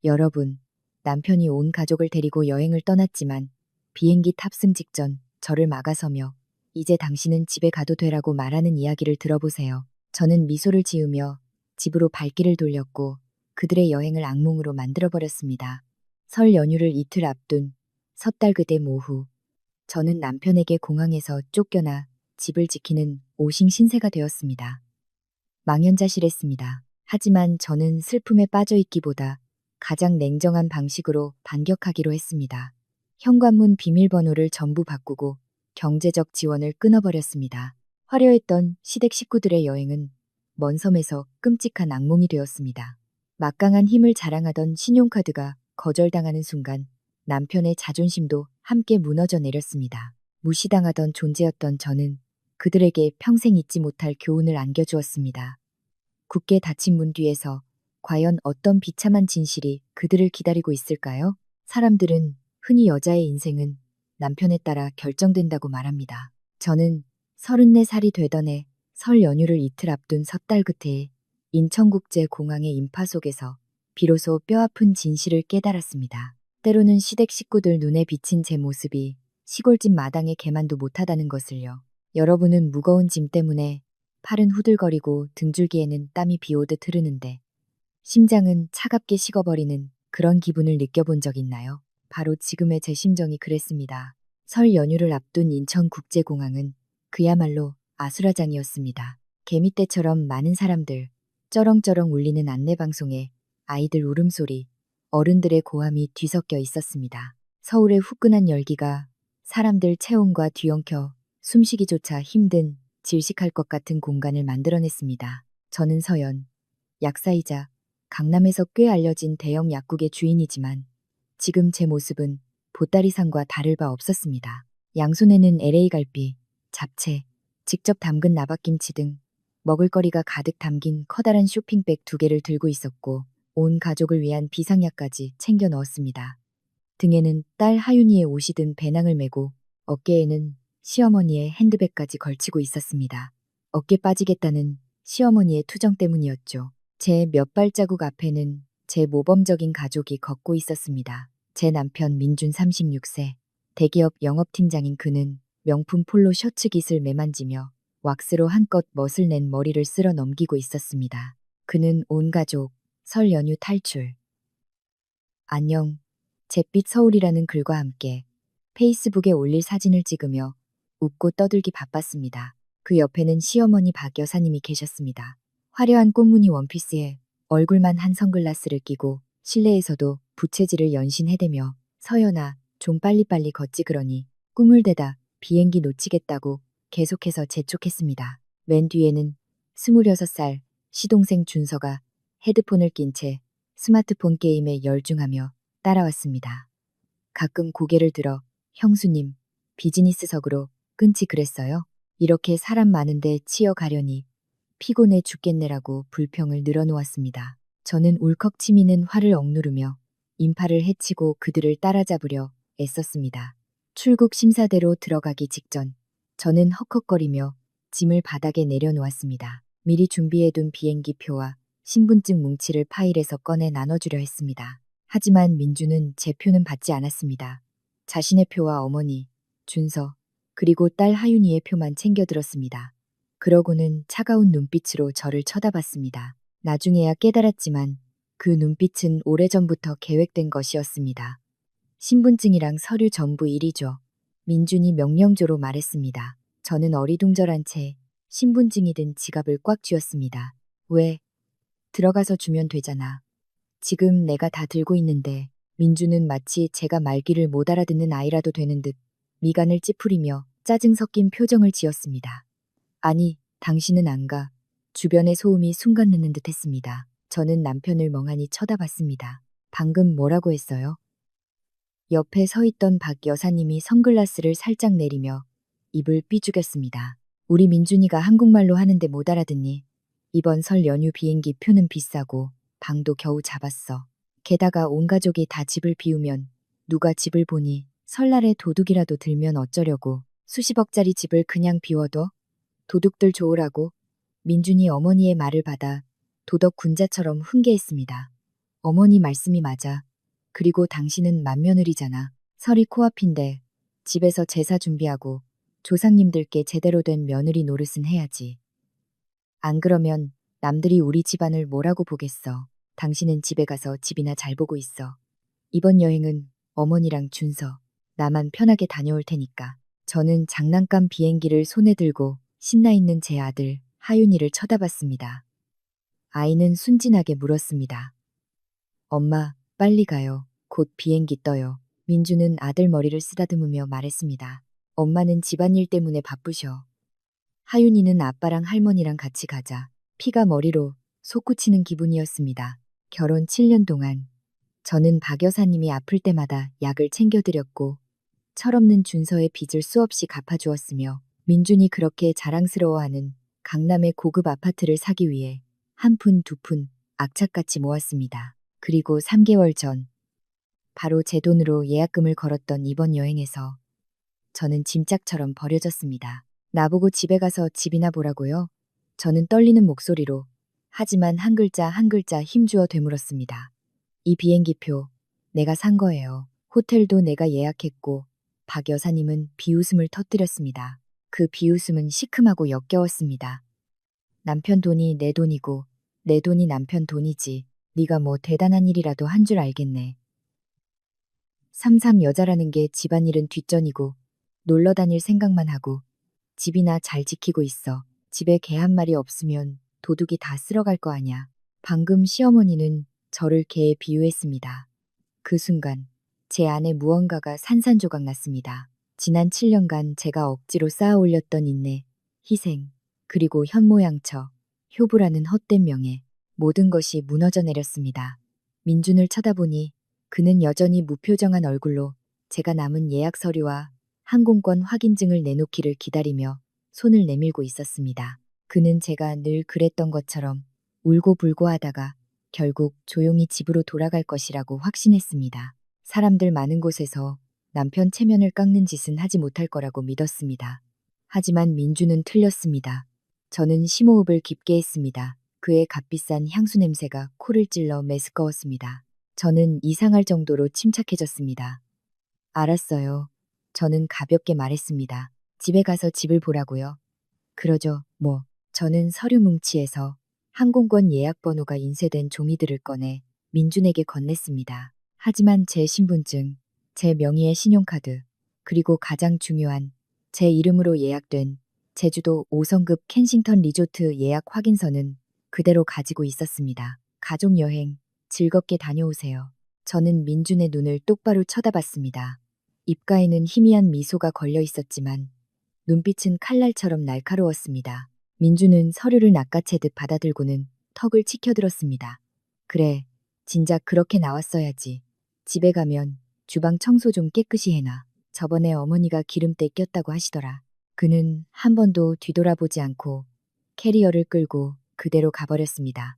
여러분, 남편이 온 가족을 데리고 여행을 떠났지만 비행기 탑승 직전 저를 막아서며 이제 당신은 집에 가도 되라고 말하는 이야기를 들어보세요. 저는 미소를 지으며 집으로 발길을 돌렸고 그들의 여행을 악몽으로 만들어버렸습니다. 설 연휴를 이틀 앞둔 섣달 그때 오후, 저는 남편에게 공항에서 쫓겨나 집을 지키는 오싱 신세가 되었습니다. 망연자실했습니다. 하지만 저는 슬픔에 빠져있기보다 가장 냉정한 방식으로 반격하기로 했습니다. 현관문 비밀번호를 전부 바꾸고 경제적 지원을 끊어버렸습니다. 화려했던 시댁 식구들의 여행은 먼 섬에서 끔찍한 악몽이 되었습니다. 막강한 힘을 자랑하던 신용카드가 거절당하는 순간 남편의 자존심도 함께 무너져 내렸습니다. 무시당하던 존재였던 저는 그들에게 평생 잊지 못할 교훈을 안겨주었습니다. 굳게 닫힌 문 뒤에서 과연 어떤 비참한 진실이 그들을 기다리고 있을까요? 사람들은 흔히 여자의 인생은 남편에 따라 결정된다고 말합니다. 저는 34살이 되던 해 설 연휴를 이틀 앞둔 섣달 끝에 인천국제공항의 인파 속에서 비로소 뼈아픈 진실을 깨달았습니다. 때로는 시댁 식구들 눈에 비친 제 모습이 시골집 마당에 개만도 못하다는 것을요. 여러분은 무거운 짐 때문에 팔은 후들거리고 등줄기에는 땀이 비오듯 흐르는데 심장은 차갑게 식어버리는 그런 기분을 느껴본 적 있나요? 바로 지금의 제 심정이 그랬습니다. 설 연휴를 앞둔 인천국제공항은 그야말로 아수라장이었습니다. 개미떼처럼 많은 사람들, 쩌렁쩌렁 울리는 안내방송에 아이들 울음소리, 어른들의 고함이 뒤섞여 있었습니다. 서울의 후끈한 열기가 사람들 체온과 뒤엉켜 숨쉬기조차 힘든 질식할 것 같은 공간을 만들어냈습니다. 저는 서연, 약사이자 강남에서 꽤 알려진 대형 약국의 주인이지만 지금 제 모습은 보따리상과 다를 바 없었습니다. 양손에는 LA 갈비, 잡채, 직접 담근 나박김치 등 먹을거리가 가득 담긴 커다란 쇼핑백 2개를 들고 있었고 온 가족을 위한 비상약까지 챙겨 넣었습니다. 등에는 딸 하윤이의 옷이 든 배낭을 메고 어깨에는 시어머니의 핸드백까지 걸치고 있었습니다. 어깨 빠지겠다는 시어머니의 투정 때문이었죠. 제 몇 발자국 앞에는 제 모범적인 가족이 걷고 있었습니다. 제 남편 민준 36세, 대기업 영업팀장인 그는 명품 폴로 셔츠 깃을 매만지며 왁스로 한껏 멋을 낸 머리를 쓸어 넘기고 있었습니다. 그는 온 가족, 설 연휴 탈출. 안녕, 잿빛 서울이라는 글과 함께 페이스북에 올릴 사진을 찍으며 웃고 떠들기 바빴습니다. 그 옆에는 시어머니 박 여사님이 계셨습니다. 화려한 꽃무늬 원피스에 얼굴만 한 선글라스를 끼고 실내에서도 부채질을 연신해대며 서연아, 좀 빨리빨리 걷지 그러니 꿈을 대다 비행기 놓치겠다고 계속해서 재촉했습니다. 맨 뒤에는 26살 시동생 준서가 헤드폰을 낀 채 스마트폰 게임에 열중하며 따라왔습니다. 가끔 고개를 들어 형수님, 비즈니스석으로 끊지 그랬어요? 이렇게 사람 많은데 치여가려니 피곤해 죽겠네라고 불평을 늘어놓았습니다. 저는 울컥 치미는 화를 억누르며 인파를 헤치고 그들을 따라잡으려 애썼습니다. 출국 심사대로 들어가기 직전 저는 헉헉거리며 짐을 바닥에 내려놓았습니다. 미리 준비해둔 비행기 표와 신분증 뭉치를 파일에서 꺼내 나눠주려 했습니다. 하지만 민주는 제 표는 받지 않았습니다. 자신의 표와 어머니, 준서, 그리고 딸 하윤이의 표만 챙겨들었습니다. 그러고는 차가운 눈빛으로 저를 쳐다봤습니다. 나중에야 깨달았지만 그 눈빛은 오래전부터 계획된 것이었습니다. 신분증이랑 서류 전부 이리줘. 민준이 명령조로 말했습니다. 저는 어리둥절한 채 신분증이든 지갑을 꽉 쥐었습니다. 왜? 들어가서 주면 되잖아. 지금 내가 다 들고 있는데. 민주는 마치 제가 말귀를 못 알아듣는 아이라도 되는 듯 미간을 찌푸리며 짜증 섞인 표정을 지었습니다. 아니, 당신은 안 가. 주변의 소음이 순간 늦는 듯 했습니다. 저는 남편을 멍하니 쳐다봤습니다. 방금 뭐라고 했어요? 옆에 서 있던 박 여사님이 선글라스를 살짝 내리며 입을 삐죽였습니다. 우리 민준이가 한국말로 하는데 못 알아듣니? 이번 설 연휴 비행기 표는 비싸고 방도 겨우 잡았어. 게다가 온 가족이 다 집을 비우면 누가 집을 보니 설날에 도둑이라도 들면 어쩌려고. 수십억짜리 집을 그냥 비워둬? 도둑들 좋으라고? 민준이 어머니의 말을 받아 도덕 군자처럼 훈계했습니다. 어머니 말씀이 맞아. 그리고 당신은 맏며느리잖아. 설이 코앞인데 집에서 제사 준비하고 조상님들께 제대로 된 며느리 노릇은 해야지. 안 그러면 남들이 우리 집안을 뭐라고 보겠어. 당신은 집에 가서 집이나 잘 보고 있어. 이번 여행은 어머니랑 준서, 나만 편하게 다녀올 테니까. 저는 장난감 비행기를 손에 들고 신나 있는 제 아들 하윤이를 쳐다봤습니다. 아이는 순진하게 물었습니다. 엄마, 빨리 가요. 곧 비행기 떠요. 민주는 아들 머리를 쓰다듬으며 말했습니다. 엄마는 집안일 때문에 바쁘셔. 하윤이는 아빠랑 할머니랑 같이 가자. 피가 머리로 솟구치는 기분이었습니다. 결혼 7년 동안 저는 박 여사님이 아플 때마다 약을 챙겨드렸고 철없는 준서의 빚을 수없이 갚아주었으며 민준이 그렇게 자랑스러워하는 강남의 고급 아파트를 사기 위해 한 푼 두 푼 악착같이 모았습니다. 그리고 3개월 전 바로 제 돈으로 예약금을 걸었던 이번 여행에서 저는 짐짝처럼 버려졌습니다. 나보고 집에 가서 집이나 보라고요? 저는 떨리는 목소리로 하지만 한 글자 한 글자 힘주어 되물었습니다. 이 비행기표 내가 산 거예요. 호텔도 내가 예약했고 박 여사님은 비웃음을 터뜨렸습니다. 그 비웃음은 시큼하고 역겨웠습니다. 남편 돈이 내 돈이고 내 돈이 남편 돈이지. 네가 뭐 대단한 일이라도 한 줄 알겠네. 삼삼 여자라는 게 집안일은 뒷전이고 놀러 다닐 생각만 하고 집이나 잘 지키고 있어. 집에 개 한 마리 없으면 도둑이 다 쓸어갈 거 아냐. 방금 시어머니는 저를 개에 비유했습니다. 그 순간 제 안에 무언가가 산산조각 났습니다. 지난 7년간 제가 억지로 쌓아 올렸던 인내, 희생, 그리고 현모양처, 효부라는 헛된 명예, 모든 것이 무너져 내렸습니다. 민준을 쳐다보니 그는 여전히 무표정한 얼굴로 제가 남은 예약 서류와 항공권 확인증을 내놓기를 기다리며 손을 내밀고 있었습니다. 그는 제가 늘 그랬던 것처럼 울고불고 하다가 결국 조용히 집으로 돌아갈 것이라고 확신했습니다. 사람들 많은 곳에서 남편 체면을 깎는 짓은 하지 못할 거라고 믿었습니다. 하지만 민주는 틀렸습니다. 저는 심호흡을 깊게 했습니다. 그의 값비싼 향수 냄새가 코를 찔러 메스꺼웠습니다. 저는 이상할 정도로 침착해졌습니다. 알았어요. 저는 가볍게 말했습니다. 집에 가서 집을 보라고요. 그러죠, 뭐. 저는 서류 뭉치에서 항공권 예약 번호가 인쇄된 종이들을 꺼내 민준에게 건넸습니다. 하지만 제 신분증, 제 명의의 신용카드, 그리고 가장 중요한 제 이름으로 예약된 제주도 5성급 켄싱턴 리조트 예약 확인서는 그대로 가지고 있었습니다. 가족 여행 즐겁게 다녀오세요. 저는 민준의 눈을 똑바로 쳐다봤습니다. 입가에는 희미한 미소가 걸려 있었지만 눈빛은 칼날처럼 날카로웠습니다. 민준은 서류를 낚아채듯 받아들고는 턱을 치켜들었습니다. 그래, 진작 그렇게 나왔어야지. 집에 가면 주방 청소 좀 깨끗이 해놔. 저번에 어머니가 기름때 꼈다고 하시더라. 그는 한 번도 뒤돌아보지 않고 캐리어를 끌고 그대로 가버렸습니다.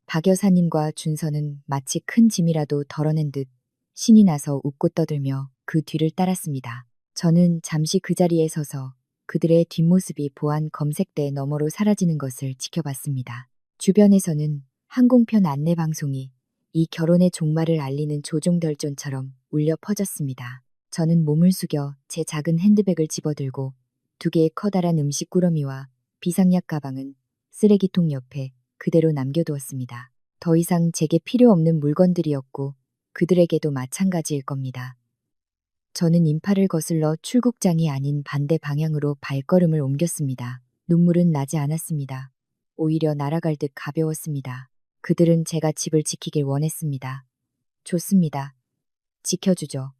박 여사님과 준서는 마치 큰 짐이라도 덜어낸 듯 신이 나서 웃고 떠들며 그 뒤를 따랐습니다. 저는 잠시 그 자리에 서서 그들의 뒷모습이 보안 검색대 너머로 사라지는 것을 지켜봤습니다. 주변에서는 항공편 안내 방송이 이 결혼의 종말을 알리는 조종덜전처럼 울려 퍼졌습니다. 저는 몸을 숙여 제 작은 핸드백을 집어들고 2개의 커다란 음식 꾸러미와 비상약 가방은 쓰레기통 옆에 그대로 남겨두었습니다. 더 이상 제게 필요 없는 물건들이었고 그들에게도 마찬가지일 겁니다. 저는 인파를 거슬러 출국장이 아닌 반대 방향으로 발걸음을 옮겼습니다. 눈물은 나지 않았습니다. 오히려 날아갈 듯 가벼웠습니다. 그들은 제가 집을 지키길 원했습니다. 좋습니다. 지켜주죠.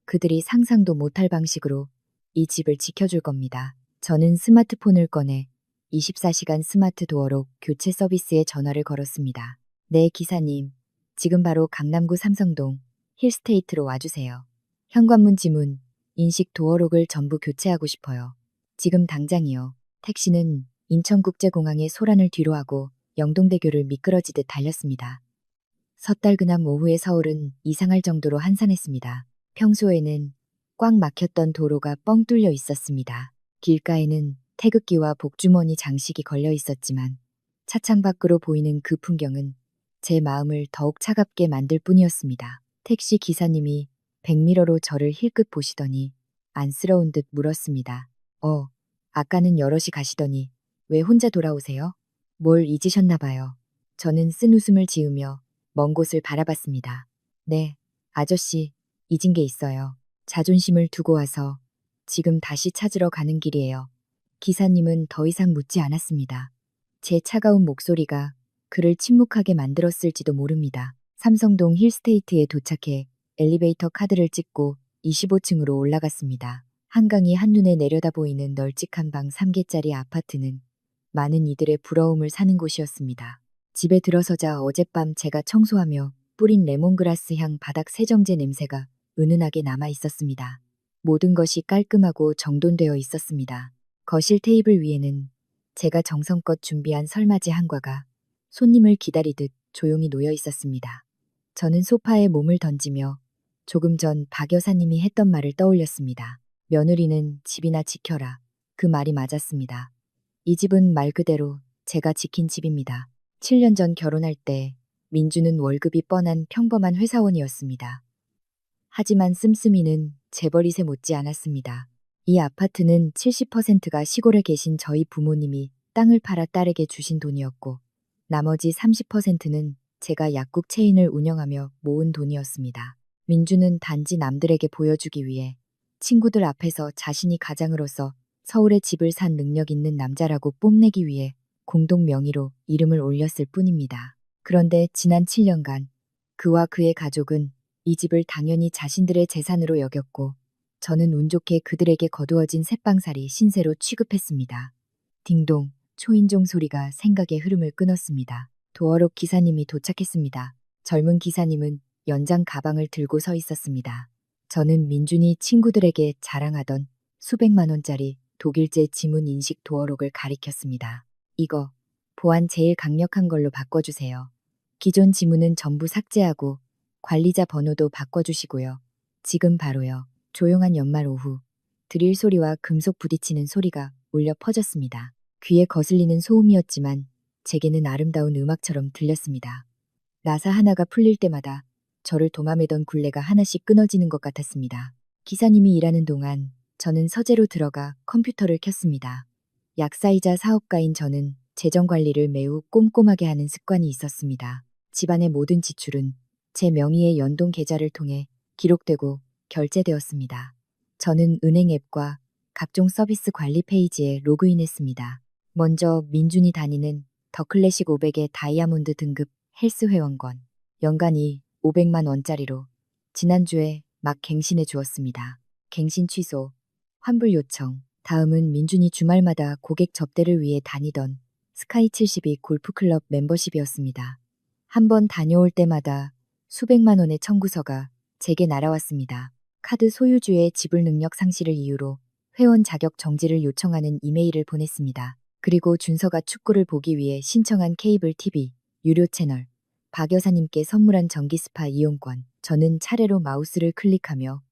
그들이 상상도 못할 방식으로 이 집을 지켜줄 겁니다. 저는 스마트폰을 꺼내 24시간 스마트 도어록 교체 서비스에 전화를 걸었습니다. 네, 기사님. 지금 바로 강남구 삼성동 힐스테이트로 와주세요. 현관문 지문, 인식 도어록을 전부 교체하고 싶어요. 지금 당장이요. 택시는 인천국제공항의 소란을 뒤로하고 영동대교를 미끄러지듯 달렸습니다. 섣달그남 오후의 서울은 이상할 정도로 한산했습니다. 평소에는 꽉 막혔던 도로가 뻥 뚫려 있었습니다. 길가에는 태극기와 복주머니 장식이 걸려 있었지만 차창 밖으로 보이는 그 풍경은 제 마음을 더욱 차갑게 만들 뿐이었습니다. 택시 기사님이 백미러로 저를 힐끗 보시더니 안쓰러운 듯 물었습니다. 아까는 여럿이 가시더니 왜 혼자 돌아오세요? 뭘 잊으셨나 봐요. 저는 쓴 웃음을 지으며 먼 곳을 바라봤습니다. 네, 아저씨, 잊은 게 있어요. 자존심을 두고 와서 지금 다시 찾으러 가는 길이에요. 기사님은 더 이상 묻지 않았습니다. 제 차가운 목소리가 그를 침묵하게 만들었을지도 모릅니다. 삼성동 힐스테이트에 도착해 엘리베이터 카드를 찍고 25층으로 올라갔습니다. 한강이 한눈에 내려다 보이는 널찍한 방 3개짜리 아파트는 많은 이들의 부러움을 사는 곳이었습니다. 집에 들어서자 어젯밤 제가 청소하며 뿌린 레몬그라스 향 바닥 세정제 냄새가 은은하게 남아 있었습니다. 모든 것이 깔끔하고 정돈되어 있었습니다. 거실 테이블 위에는 제가 정성껏 준비한 설맞이 한과가 손님을 기다리듯 조용히 놓여 있었습니다. 저는 소파에 몸을 던지며 조금 전 박 여사님이 했던 말을 떠올렸습니다. 며느리는 집이나 지켜라. 그 말이 맞았습니다. 이 집은 말 그대로 제가 지킨 집입니다. 7년 전 결혼할 때 민주는 월급이 뻔한 평범한 회사원이었습니다. 하지만 씀씀이는 재벌이세 못지 않았습니다. 이 아파트는 70%가 시골에 계신 저희 부모님이 땅을 팔아 딸에게 주신 돈이었고 나머지 30%는 제가 약국 체인을 운영하며 모은 돈이었습니다. 민주는 단지 남들에게 보여주기 위해 친구들 앞에서 자신이 가장으로서 서울에 집을 산 능력 있는 남자라고 뽐내기 위해 공동 명의로 이름을 올렸을 뿐입니다. 그런데 지난 7년간 그와 그의 가족은 이 집을 당연히 자신들의 재산으로 여겼고 저는 운 좋게 그들에게 거두어진 셋방살이 신세로 취급했습니다. 딩동, 초인종 소리가 생각의 흐름을 끊었습니다. 도어록 기사님이 도착했습니다. 젊은 기사님은 연장 가방을 들고 서 있었습니다. 저는 민준이 친구들에게 자랑하던 수백만 원짜리 독일제 지문 인식 도어록을 가리켰습니다. 이거 보안 제일 강력한 걸로 바꿔주세요. 기존 지문은 전부 삭제하고 관리자 번호도 바꿔주시고요. 지금 바로요. 조용한 연말 오후 드릴 소리와 금속 부딪히는 소리가 울려 퍼졌습니다. 귀에 거슬리는 소음이었지만 제게는 아름다운 음악처럼 들렸습니다. 나사 하나가 풀릴 때마다 저를 도마매던 굴레가 하나씩 끊어지는 것 같았습니다. 기사님이 일하는 동안 저는 서재로 들어가 컴퓨터를 켰습니다. 약사이자 사업가인 저는 재정 관리를 매우 꼼꼼하게 하는 습관이 있었습니다. 집안의 모든 지출은 제 명의의 연동 계좌를 통해 기록되고 결제되었습니다. 저는 은행 앱과 각종 서비스 관리 페이지에 로그인했습니다. 먼저 민준이 다니는 더 클래식 500의 다이아몬드 등급 헬스 회원권, 연간이 500만 원짜리로 지난주에 막 갱신해 주었습니다. 갱신 취소, 환불 요청. 다음은 민준이 주말마다 고객 접대를 위해 다니던 스카이 72 골프클럽 멤버십이었습니다. 한 번 다녀올 때마다 수백만 원의 청구서가 제게 날아왔습니다. 카드 소유주의 지불 능력 상실을 이유로 회원 자격 정지를 요청하는 이메일을 보냈습니다. 그리고 준서가 축구를 보기 위해 신청한 케이블 TV, 유료 채널, 박 여사님께 선물한 전기 스파 이용권. 저는 차례로 마우스를 클릭하며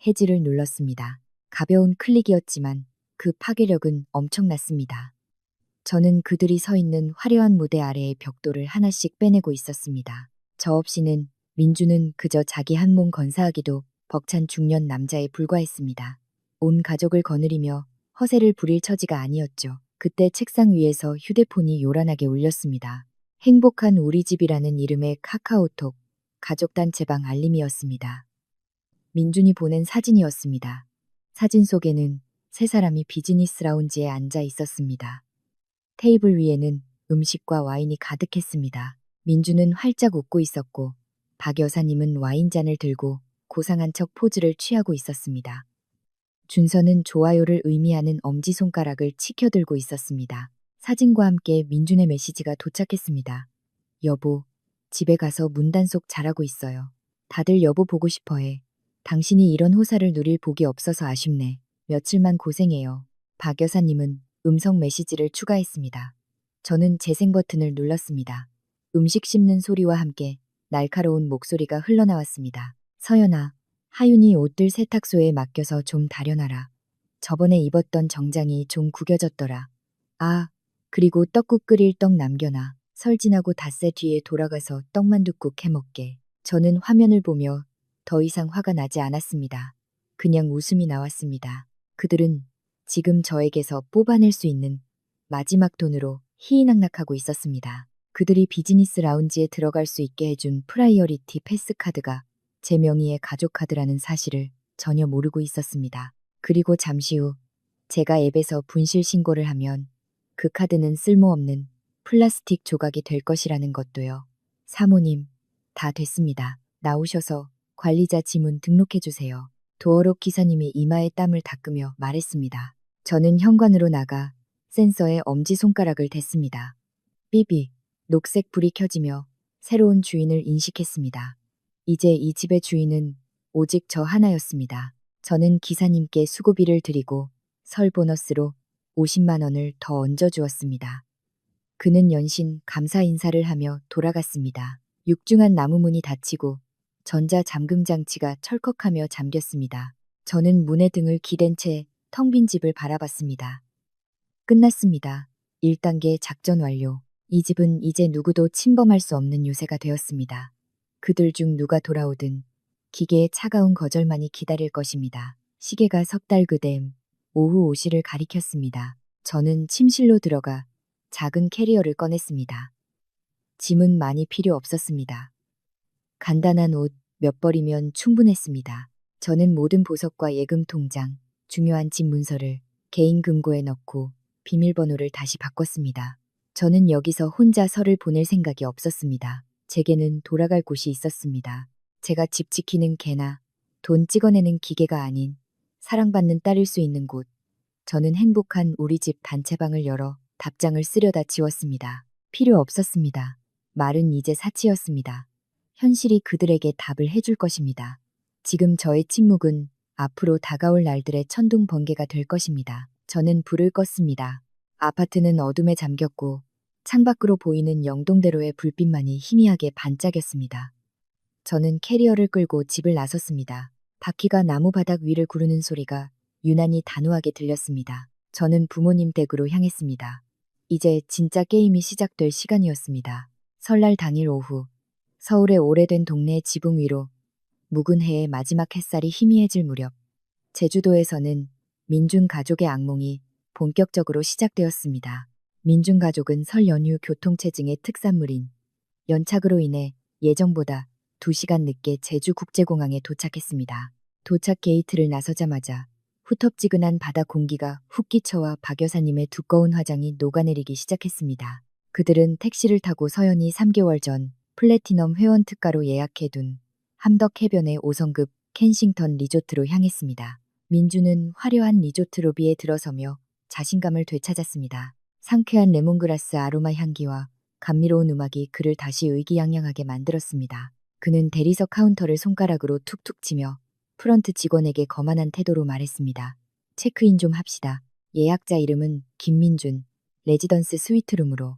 해지를 눌렀습니다. 가벼운 클릭이었지만 그 파괴력은 엄청났습니다. 저는 그들이 서 있는 화려한 무대 아래의 벽돌을 하나씩 빼내고 있었습니다. 저 없이는 민주는 그저 자기 한 몸 건사하기도 벅찬 중년 남자에 불과했습니다. 온 가족을 거느리며 허세를 부릴 처지가 아니었죠. 그때 책상 위에서 휴대폰이 요란하게 울렸습니다. 행복한 우리 집이라는 이름의 카카오톡 가족 단체방 알림이었습니다. 민준이 보낸 사진이었습니다. 사진 속에는 세 사람이 비즈니스 라운지에 앉아 있었습니다. 테이블 위에는 음식과 와인이 가득했습니다. 민주는 활짝 웃고 있었고 박 여사님은 와인잔을 들고 고상한 척 포즈를 취하고 있었습니다. 준서는 좋아요를 의미하는 엄지손가락을 치켜들고 있었습니다. 사진과 함께 민준의 메시지가 도착했습니다. 여보, 집에 가서 문단속 잘하고 있어요. 다들 여보 보고 싶어해. 당신이 이런 호사를 누릴 복이 없어서 아쉽네. 며칠만 고생해요. 박 여사님은 음성 메시지를 추가했습니다. 저는 재생 버튼을 눌렀습니다. 음식 씹는 소리와 함께 날카로운 목소리가 흘러나왔습니다. 서연아, 하윤이 옷들 세탁소에 맡겨서 좀 다려놔라. 저번에 입었던 정장이 좀 구겨졌더라. 아, 그리고 떡국 끓일 떡 남겨놔. 설 지나고 닷새 뒤에 돌아가서 떡만둣국 해먹게. 저는 화면을 보며 더 이상 화가 나지 않았습니다. 그냥 웃음이 나왔습니다. 그들은 지금 저에게서 뽑아낼 수 있는 마지막 돈으로 희희낙낙하고 있었습니다. 그들이 비즈니스 라운지에 들어갈 수 있게 해준 프라이어리티 패스 카드가 제 명의의 가족 카드라는 사실을 전혀 모르고 있었습니다. 그리고 잠시 후 제가 앱에서 분실 신고를 하면 그 카드는 쓸모없는 플라스틱 조각이 될 것이라는 것도요. 사모님, 다 됐습니다. 나오셔서 관리자 지문 등록해주세요. 도어록 기사님이 이마에 땀을 닦으며 말했습니다. 저는 현관으로 나가 센서에 엄지손가락을 댔습니다. 삐비, 녹색 불이 켜지며 새로운 주인을 인식했습니다. 이제 이 집의 주인은 오직 저 하나였습니다. 저는 기사님께 수고비를 드리고 설 보너스로 50만 원을 더 얹어주었습니다. 그는 연신 감사 인사를 하며 돌아갔습니다. 육중한 나무 문이 닫히고 전자 잠금 장치가 철컥하며 잠겼습니다. 저는 문에 등을 기댄 채 텅 빈 집을 바라봤습니다. 끝났습니다. 1단계 작전 완료. 이 집은 이제 누구도 침범할 수 없는 요새가 되었습니다. 그들 중 누가 돌아오든 기계의 차가운 거절만이 기다릴 것입니다. 시계가 석 달 그댐 오후 5시를 가리켰습니다. 저는 침실로 들어가 작은 캐리어를 꺼냈습니다. 짐은 많이 필요 없었습니다. 간단한 옷 몇 벌이면 충분했습니다. 저는 모든 보석과 예금 통장, 중요한 집 문서를 개인 금고에 넣고 비밀번호를 다시 바꿨습니다. 저는 여기서 혼자 설을 보낼 생각이 없었습니다. 제게는 돌아갈 곳이 있었습니다. 제가 집 지키는 개나 돈 찍어내는 기계가 아닌 사랑받는 딸일 수 있는 곳. 저는 행복한 우리 집 단체방을 열어 답장을 쓰려다 지웠습니다. 필요 없었습니다. 말은 이제 사치였습니다. 현실이 그들에게 답을 해줄 것입니다. 지금 저의 침묵은 앞으로 다가올 날들의 천둥 번개가 될 것입니다. 저는 불을 껐습니다. 아파트는 어둠에 잠겼고 창밖으로 보이는 영동대로의 불빛만이 희미하게 반짝였습니다. 저는 캐리어를 끌고 집을 나섰습니다. 바퀴가 나무 바닥 위를 구르는 소리가 유난히 단호하게 들렸습니다. 저는 부모님 댁으로 향했습니다. 이제 진짜 게임이 시작될 시간이었습니다. 설날 당일 오후 서울의 오래된 동네 지붕 위로 묵은 해의 마지막 햇살이 희미해질 무렵 제주도에서는 민준 가족의 악몽이 본격적으로 시작되었습니다. 민준 가족은 설 연휴 교통체증의 특산물인 연착으로 인해 예정보다 2시간 늦게 제주국제공항에 도착했습니다. 도착 게이트를 나서자마자 후텁지근한 바다 공기가 훅 끼쳐와 박 여사님의 두꺼운 화장이 녹아내리기 시작했습니다. 그들은 택시를 타고 서연이 3개월 전 플래티넘 회원 특가로 예약해둔 함덕 해변의 5성급 켄싱턴 리조트로 향했습니다. 민주는 화려한 리조트 로비에 들어서며 자신감을 되찾았습니다. 상쾌한 레몬그라스 아로마 향기와 감미로운 음악이 그를 다시 의기양양하게 만들었습니다. 그는 대리석 카운터를 손가락으로 툭툭 치며 프런트 직원에게 거만한 태도로 말했습니다. 체크인 좀 합시다. 예약자 이름은 김민준, 레지던스 스위트룸으로.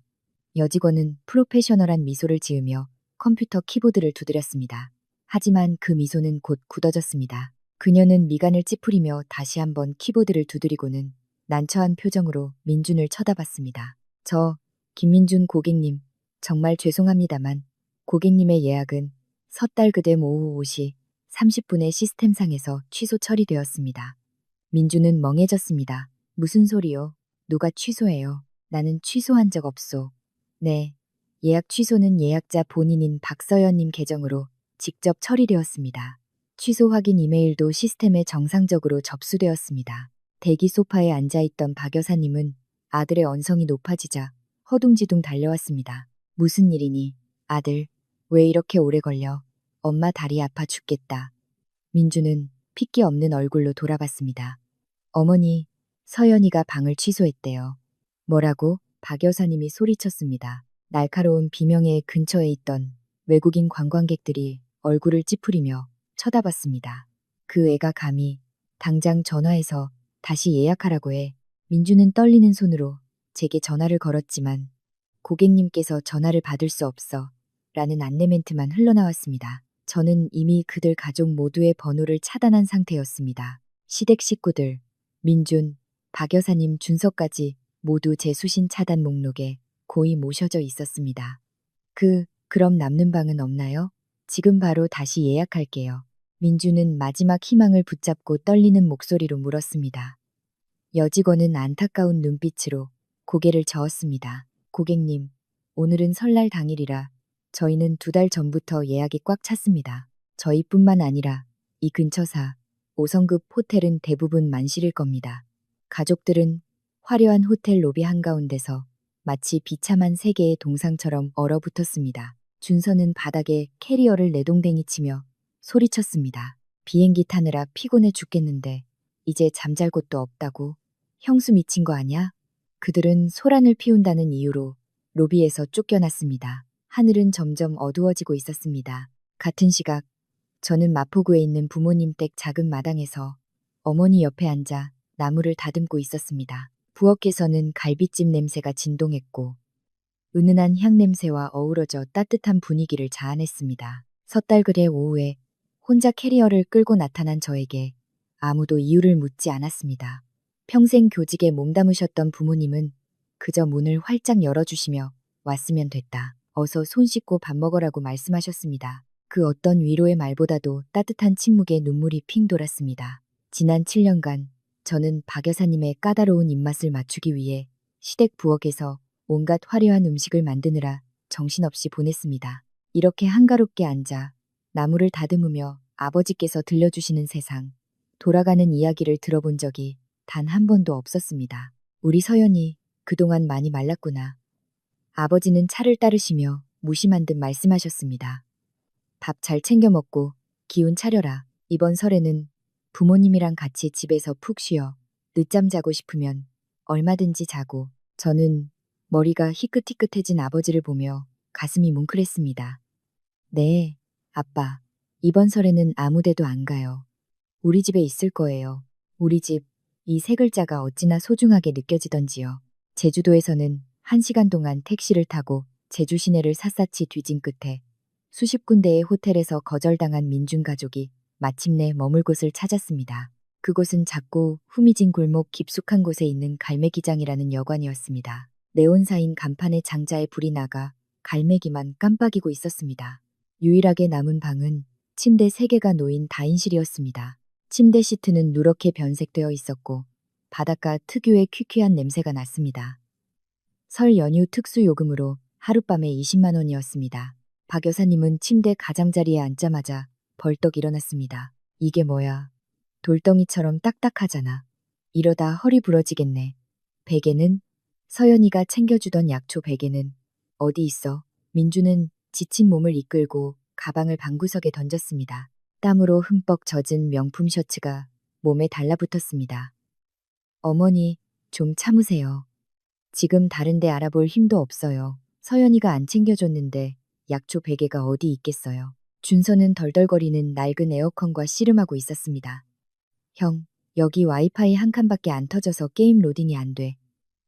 여직원은 프로페셔널한 미소를 지으며 컴퓨터 키보드를 두드렸습니다. 하지만 그 미소는 곧 굳어졌습니다. 그녀는 미간을 찌푸리며 다시 한번 키보드를 두드리고는 난처한 표정으로 민준을 쳐다봤습니다. 김민준 고객님, 정말 죄송합니다만 고객님의 예약은 섣달 그댐 오후 5시 30분에 시스템상에서 취소 처리되었습니다. 민준은 멍해졌습니다. 무슨 소리요? 누가 취소해요? 나는 취소한 적 없소. 네, 예약 취소는 예약자 본인인 박서연님 계정으로 직접 처리되었습니다. 취소 확인 이메일도 시스템에 정상적으로 접수되었습니다. 대기 소파에 앉아있던 박 여사님은 아들의 언성이 높아지자 허둥지둥 달려왔습니다. 무슨 일이니? 아들, 왜 이렇게 오래 걸려? 엄마 다리 아파 죽겠다. 민주는 핏기 없는 얼굴로 돌아봤습니다. 어머니, 서연이가 방을 취소했대요. 뭐라고? 박 여사님이 소리쳤습니다. 날카로운 비명의 근처에 있던 외국인 관광객들이 얼굴을 찌푸리며 쳐다봤습니다. 그 애가 감히 당장 전화해서 다시 예약하라고 해. 민주는 떨리는 손으로 제게 전화를 걸었지만 고객님께서 전화를 받을 수 없어 라는 안내 멘트만 흘러나왔습니다. 저는 이미 그들 가족 모두의 번호를 차단한 상태였습니다. 시댁 식구들, 민준, 박 여사님 준서까지 모두 제 수신 차단 목록에 고이 모셔져 있었습니다. 그럼 남는 방은 없나요? 지금 바로 다시 예약할게요. 민주는 마지막 희망을 붙잡고 떨리는 목소리로 물었습니다. 여직원은 안타까운 눈빛으로 고개를 저었습니다. 고객님, 오늘은 설날 당일이라 저희는 2달 전부터 예약이 꽉 찼습니다. 저희뿐만 아니라 이 근처 5성급 호텔은 대부분 만실일 겁니다. 가족들은 화려한 호텔 로비 한가운데서 마치 비참한 세계의 동상처럼 얼어붙었습니다. 준서는 바닥에 캐리어를 내동댕이 치며 소리쳤습니다. 비행기 타느라 피곤해 죽겠는데 이제 잠잘 곳도 없다고? 형수 미친 거 아냐? 그들은 소란을 피운다는 이유로 로비에서 쫓겨났습니다. 하늘은 점점 어두워지고 있었습니다. 같은 시각 저는 마포구에 있는 부모님 댁 작은 마당에서 어머니 옆에 앉아 나무를 다듬고 있었습니다. 부엌에서는 갈비찜 냄새가 진동했고 은은한 향 냄새와 어우러져 따뜻한 분위기를 자아냈습니다. 섣달그레 오후에 혼자 캐리어를 끌고 나타난 저에게 아무도 이유를 묻지 않았습니다. 평생 교직에 몸담으셨던 부모님은 그저 문을 활짝 열어주시며 왔으면 됐다. 어서 손 씻고 밥 먹으라고 말씀하셨습니다. 그 어떤 위로의 말보다도 따뜻한 침묵에 눈물이 핑 돌았습니다. 지난 7년간 저는 박 여사님의 까다로운 입맛을 맞추기 위해 시댁 부엌에서 온갖 화려한 음식을 만드느라 정신없이 보냈습니다. 이렇게 한가롭게 앉아 나무를 다듬으며 아버지께서 들려주시는 세상, 돌아가는 이야기를 들어본 적이 단 한 번도 없었습니다. 우리 서연이 그동안 많이 말랐구나. 아버지는 차를 따르시며 무심한 듯 말씀하셨습니다. 밥 잘 챙겨 먹고 기운 차려라. 이번 설에는 부모님이랑 같이 집에서 푹 쉬어 늦잠 자고 싶으면 얼마든지 자고. 저는 머리가 희끗희끗해진 아버지를 보며 가슴이 뭉클했습니다. 네, 아빠. 이번 설에는 아무 데도 안 가요. 우리 집에 있을 거예요. 우리 집, 이 세 글자가 어찌나 소중하게 느껴지던지요. 제주도에서는 1시간 동안 택시를 타고 제주 시내를 샅샅이 뒤진 끝에 수십 군데의 호텔에서 거절당한 민준 가족이 마침내 머물 곳을 찾았습니다. 그곳은 작고 후미진 골목 깊숙한 곳에 있는 갈매기장이라는 여관이었습니다. 네온사인 간판에 장자에 불이 나가 갈매기만 깜빡이고 있었습니다. 유일하게 남은 방은 침대 3개가 놓인 다인실이었습니다. 침대 시트는 누렇게 변색되어 있었고 바닷가 특유의 퀴퀴한 냄새가 났습니다. 설 연휴 특수 요금으로 하룻밤에 20만 원이었습니다. 박 여사님은 침대 가장자리에 앉자마자 벌떡 일어났습니다. 이게 뭐야? 돌덩이처럼 딱딱하잖아. 이러다 허리 부러지겠네. 베개는? 서연이가 챙겨주던 약초 베개는 어디 있어? 민주는 지친 몸을 이끌고 가방을 방구석에 던졌습니다. 땀으로 흠뻑 젖은 명품 셔츠가 몸에 달라붙었습니다. 어머니, 좀 참으세요. 지금 다른 데 알아볼 힘도 없어요. 서연이가 안 챙겨줬는데 약초 베개가 어디 있겠어요. 준서는 덜덜거리는 낡은 에어컨과 씨름하고 있었습니다. 형, 여기 와이파이 한 칸밖에 안 터져서 게임 로딩이 안 돼.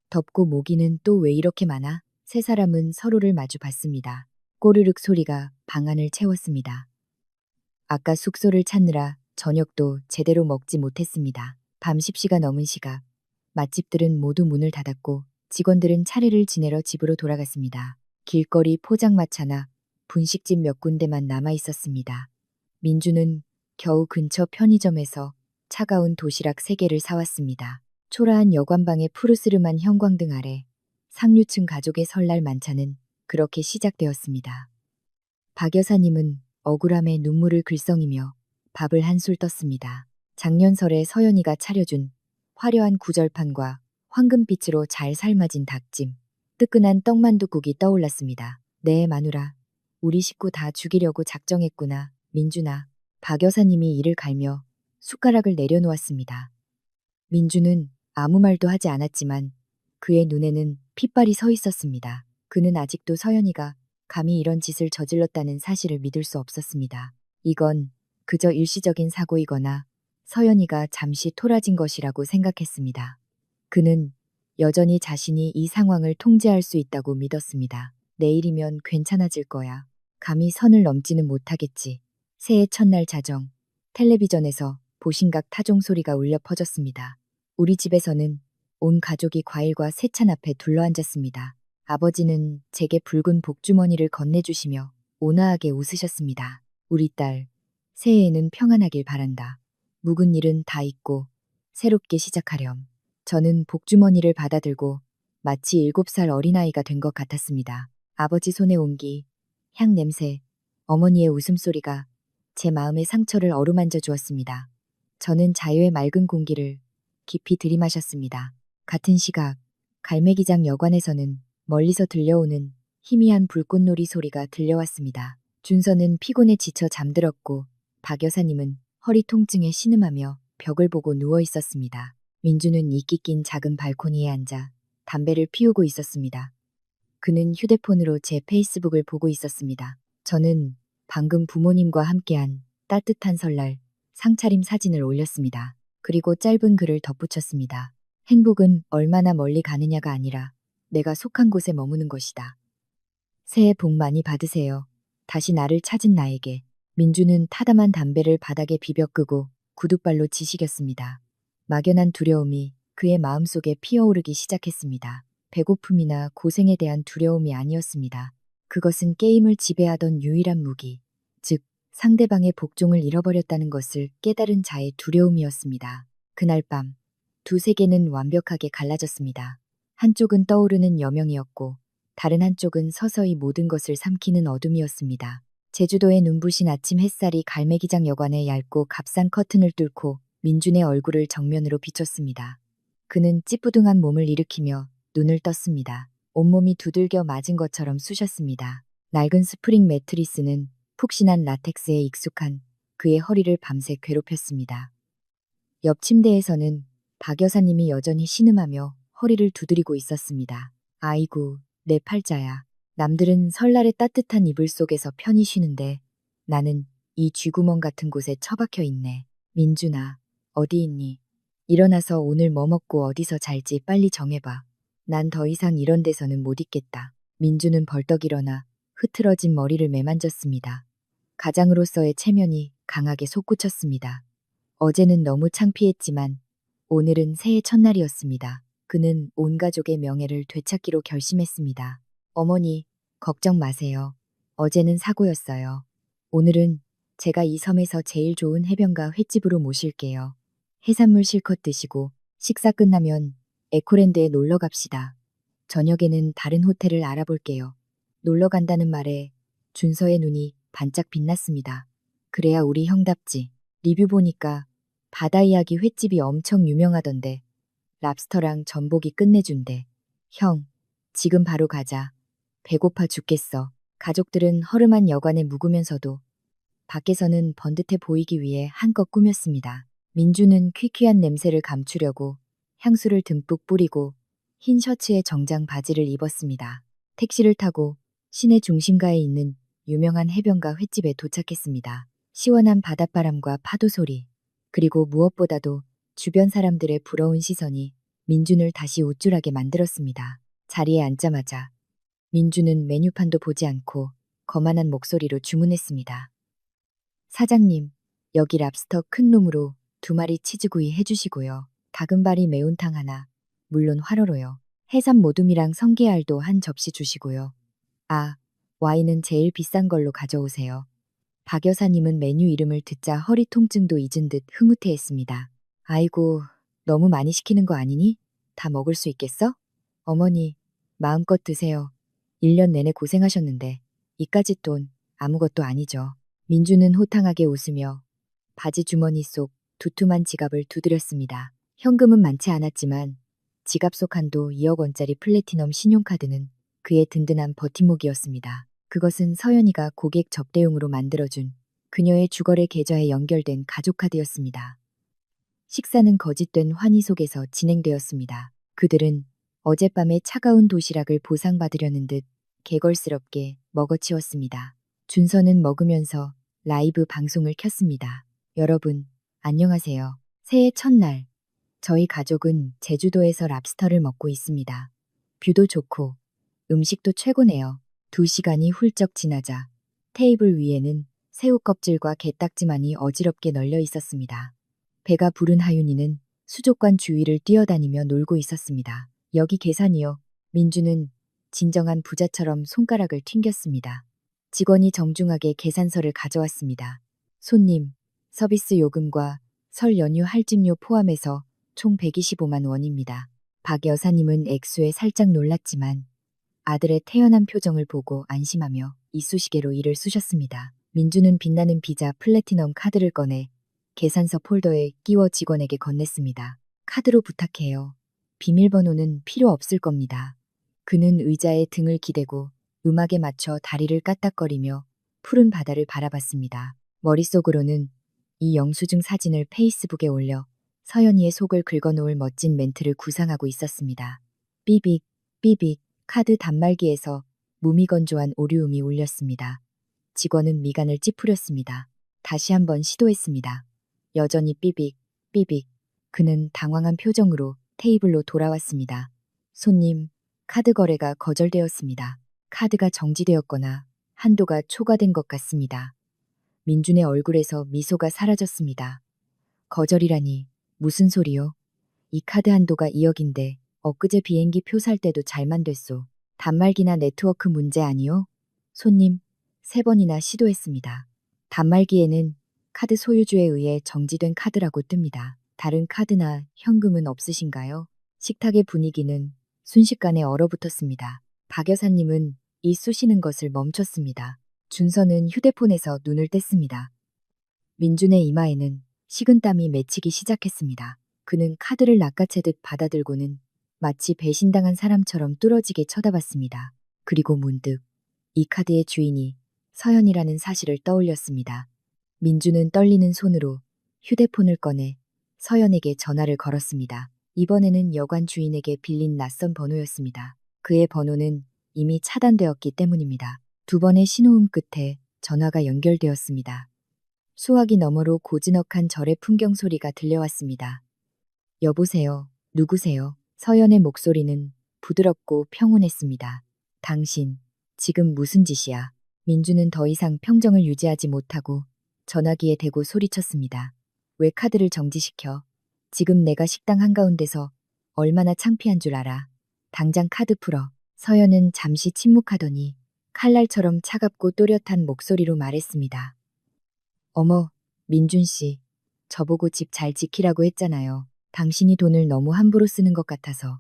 덥고 모기는 또 왜 이렇게 많아? 세 사람은 서로를 마주 봤습니다. 꼬르륵 소리가 방 안을 채웠습니다. 아까 숙소를 찾느라 저녁도 제대로 먹지 못했습니다. 밤 10시가 넘은 시각, 맛집들은 모두 문을 닫았고 직원들은 차례를 지내러 집으로 돌아갔습니다. 길거리 포장마차나 분식집 몇 군데만 남아 있었습니다. 민주는 겨우 근처 편의점에서 차가운 도시락 3개를 사왔습니다. 초라한 여관방의 푸르스름한 형광등 아래 상류층 가족의 설날 만찬은 그렇게 시작되었습니다. 박 여사님은 억울함에 눈물을 글썽이며 밥을 한술 떴습니다. 작년 설에 서연이가 차려준 화려한 구절판과 황금빛으로 잘 삶아진 닭찜, 뜨끈한 떡만둣국이 떠올랐습니다. 네, 마누라. 우리 식구 다 죽이려고 작정했구나. 민준아. 박 여사님이 이를 갈며 숟가락을 내려놓았습니다. 민주는 아무 말도 하지 않았지만 그의 눈에는 핏발이 서 있었습니다. 그는 아직도 서연이가 감히 이런 짓을 저질렀다는 사실을 믿을 수 없었습니다. 이건 그저 일시적인 사고이거나 서연이가 잠시 토라진 것이라고 생각했습니다. 그는 여전히 자신이 이 상황을 통제할 수 있다고 믿었습니다. 내일이면 괜찮아질 거야. 감히 선을 넘지는 못하겠지. 새해 첫날 자정, 텔레비전에서 보신각 타종 소리가 울려 퍼졌습니다. 우리 집에서는 온 가족이 과일과 세찬 앞에 둘러앉았습니다. 아버지는 제게 붉은 복주머니를 건네주시며 온화하게 웃으셨습니다. 우리 딸, 새해에는 평안하길 바란다. 묵은 일은 다 잊고 새롭게 시작하렴. 저는 복주머니를 받아들고 마치 7살 어린아이가 된 것 같았습니다. 아버지 손의 온기, 향 냄새, 어머니의 웃음소리가 제 마음의 상처를 어루만져 주었습니다. 저는 자유의 맑은 공기를 깊이 들이마셨습니다. 같은 시각, 갈매기장 여관에서는 멀리서 들려오는 희미한 불꽃놀이 소리가 들려왔습니다. 준서는 피곤에 지쳐 잠들었고 박 여사님은 허리 통증에 신음하며 벽을 보고 누워 있었습니다. 민주는 이끼 낀 작은 발코니에 앉아 담배를 피우고 있었습니다. 그는 휴대폰으로 제 페이스북을 보고 있었습니다. 저는 방금 부모님과 함께한 따뜻한 설날 상차림 사진을 올렸습니다. 그리고 짧은 글을 덧붙였습니다. 행복은 얼마나 멀리 가느냐가 아니라 내가 속한 곳에 머무는 것이다. 새해 복 많이 받으세요. 다시 나를 찾은 나에게. 민주는 타담한 담배를 바닥에 비벼 끄고 구둣발로 지시겼습니다. 막연한 두려움이 그의 마음속에 피어오르기 시작했습니다. 배고픔이나 고생에 대한 두려움이 아니었습니다. 그것은 게임을 지배하던 유일한 무기, 즉 상대방의 복종을 잃어버렸다는 것을 깨달은 자의 두려움이었습니다. 그날 밤, 두 세계는 완벽하게 갈라졌습니다. 한쪽은 떠오르는 여명이었고 다른 한쪽은 서서히 모든 것을 삼키는 어둠이었습니다. 제주도의 눈부신 아침 햇살이 갈매기장 여관의 얇고 값싼 커튼을 뚫고 민준의 얼굴을 정면으로 비췄습니다. 그는 찌뿌둥한 몸을 일으키며 눈을 떴습니다. 온몸이 두들겨 맞은 것처럼 쑤셨습니다. 낡은 스프링 매트리스는 푹신한 라텍스에 익숙한 그의 허리를 밤새 괴롭혔습니다. 옆 침대에서는 박 여사님이 여전히 신음하며 허리를 두드리고 있었습니다. 아이고, 내 팔자야. 남들은 설날의 따뜻한 이불 속에서 편히 쉬는데 나는 이 쥐구멍 같은 곳에 처박혀 있네. 민준아, 어디 있니? 일어나서 오늘 뭐 먹고 어디서 잘지 빨리 정해봐. 난 더 이상 이런 데서는 못 있겠다. 민준은 벌떡 일어나 흐트러진 머리를 매만졌습니다. 가장으로서의 체면이 강하게 솟구쳤습니다. 어제는 너무 창피했지만 오늘은 새해 첫날이었습니다. 그는 온 가족의 명예를 되찾기로 결심했습니다. 어머니, 걱정 마세요. 어제는 사고였어요. 오늘은 제가 이 섬에서 제일 좋은 해변가 횟집으로 모실게요. 해산물 실컷 드시고 식사 끝나면 에코랜드에 놀러 갑시다. 저녁에는 다른 호텔을 알아볼게요. 놀러 간다는 말에 준서의 눈이 반짝 빛났습니다. 그래야 우리 형답지. 리뷰 보니까 바다 이야기 횟집이 엄청 유명하던데 랍스터랑 전복이 끝내준대. 형, 지금 바로 가자. 배고파 죽겠어. 가족들은 허름한 여관에 묵으면서도 밖에서는 번듯해 보이기 위해 한껏 꾸몄습니다. 민주는 퀴퀴한 냄새를 감추려고 향수를 듬뿍 뿌리고 흰 셔츠에 정장 바지를 입었습니다. 택시를 타고 시내 중심가에 있는 유명한 해변가 횟집에 도착했습니다. 시원한 바닷바람과 파도 소리, 그리고 무엇보다도 주변 사람들의 부러운 시선이 민준을 다시 우쭐하게 만들었습니다. 자리에 앉자마자 민준은 메뉴판도 보지 않고 거만한 목소리로 주문했습니다. 사장님, 여기 랍스터 큰 놈으로 2마리 치즈구이 해주시고요. 다금바리 매운탕 하나, 물론 화로로요. 해삼 모둠이랑 성게알도 한 접시 주시고요. 아, 와인은 제일 비싼 걸로 가져오세요. 박 여사님은 메뉴 이름을 듣자 허리 통증도 잊은 듯 흐뭇해했습니다. 아이고, 너무 많이 시키는 거 아니니? 다 먹을 수 있겠어? 어머니, 마음껏 드세요. 1년 내내 고생하셨는데 이까짓 돈 아무것도 아니죠. 민주는 호탕하게 웃으며 바지 주머니 속 두툼한 지갑을 두드렸습니다. 현금은 많지 않았지만 지갑 속 한도 2억 원짜리 플래티넘 신용카드는 그의 든든한 버팀목이었습니다. 그것은 서연이가 고객 접대용으로 만들어준 그녀의 주거래 계좌에 연결된 가족카드였습니다. 식사는 거짓된 환희 속에서 진행되었습니다. 그들은 어젯밤에 차가운 도시락을 보상받으려는 듯 개걸스럽게 먹어치웠습니다. 준서는 먹으면서 라이브 방송을 켰습니다. 여러분, 안녕하세요. 새해 첫날, 저희 가족은 제주도에서 랍스터를 먹고 있습니다. 뷰도 좋고 음식도 최고네요. 2시간이 훌쩍 지나자 테이블 위에는 새우 껍질과 게딱지만이 어지럽게 널려 있었습니다. 배가 부른 하윤이는 수족관 주위를 뛰어다니며 놀고 있었습니다. 여기 계산이요. 민주는 진정한 부자처럼 손가락을 튕겼습니다. 직원이 정중하게 계산서를 가져왔습니다. 손님, 서비스 요금과 설 연휴 할증료 포함해서 총 125만 원입니다. 박 여사님은 액수에 살짝 놀랐지만 아들의 태연한 표정을 보고 안심하며 이쑤시개로 이를 쑤셨습니다. 민주는 빛나는 비자 플래티넘 카드를 꺼내 계산서 폴더에 끼워 직원에게 건넸습니다. 카드로 부탁해요. 비밀번호는 필요 없을 겁니다. 그는 의자에 등을 기대고 음악에 맞춰 다리를 까딱거리며 푸른 바다를 바라봤습니다. 머릿속으로는 이 영수증 사진을 페이스북에 올려 서연이의 속을 긁어놓을 멋진 멘트를 구상하고 있었습니다. 삐빅, 삐빅, 카드 단말기에서 무미건조한 오류음이 울렸습니다. 직원은 미간을 찌푸렸습니다. 다시 한번 시도했습니다. 여전히 삐빅, 삐빅. 그는 당황한 표정으로 테이블로 돌아왔습니다. 손님, 카드 거래가 거절되었습니다. 카드가 정지되었거나 한도가 초과된 것 같습니다. 민준의 얼굴에서 미소가 사라졌습니다. 거절이라니 무슨 소리요? 이 카드 한도가 2억인데 엊그제 비행기 표 살 때도 잘만 됐소. 단말기나 네트워크 문제 아니요? 손님, 3번이나 시도했습니다. 단말기에는 카드 소유주에 의해 정지된 카드라고 뜹니다. 다른 카드나 현금은 없으신가요? 식탁의 분위기는 순식간에 얼어붙었습니다. 박 여사님은 이 쑤시는 것을 멈췄습니다. 준서는 휴대폰에서 눈을 뗐습니다. 민준의 이마에는 식은땀이 맺히기 시작했습니다. 그는 카드를 낚아채듯 받아들고는 마치 배신당한 사람처럼 뚫어지게 쳐다봤습니다. 그리고 문득 이 카드의 주인이 서연이라는 사실을 떠올렸습니다. 민준은 떨리는 손으로 휴대폰을 꺼내 서연에게 전화를 걸었습니다. 이번에는 여관 주인에게 빌린 낯선 번호였습니다. 그의 번호는 이미 차단되었기 때문입니다. 2번의 신호음 끝에 전화가 연결되었습니다. 수화기 너머로 고즈넉한 절의 풍경 소리가 들려왔습니다. 여보세요. 누구세요? 서연의 목소리는 부드럽고 평온했습니다. 당신, 지금 무슨 짓이야? 민주는 더 이상 평정을 유지하지 못하고 전화기에 대고 소리쳤습니다. 왜 카드를 정지시켜? 지금 내가 식당 한가운데서 얼마나 창피한 줄 알아. 당장 카드 풀어. 서연은 잠시 침묵하더니 칼날처럼 차갑고 또렷한 목소리로 말했습니다. 어머, 민준 씨. 저보고 집 잘 지키라고 했잖아요. 당신이 돈을 너무 함부로 쓰는 것 같아서.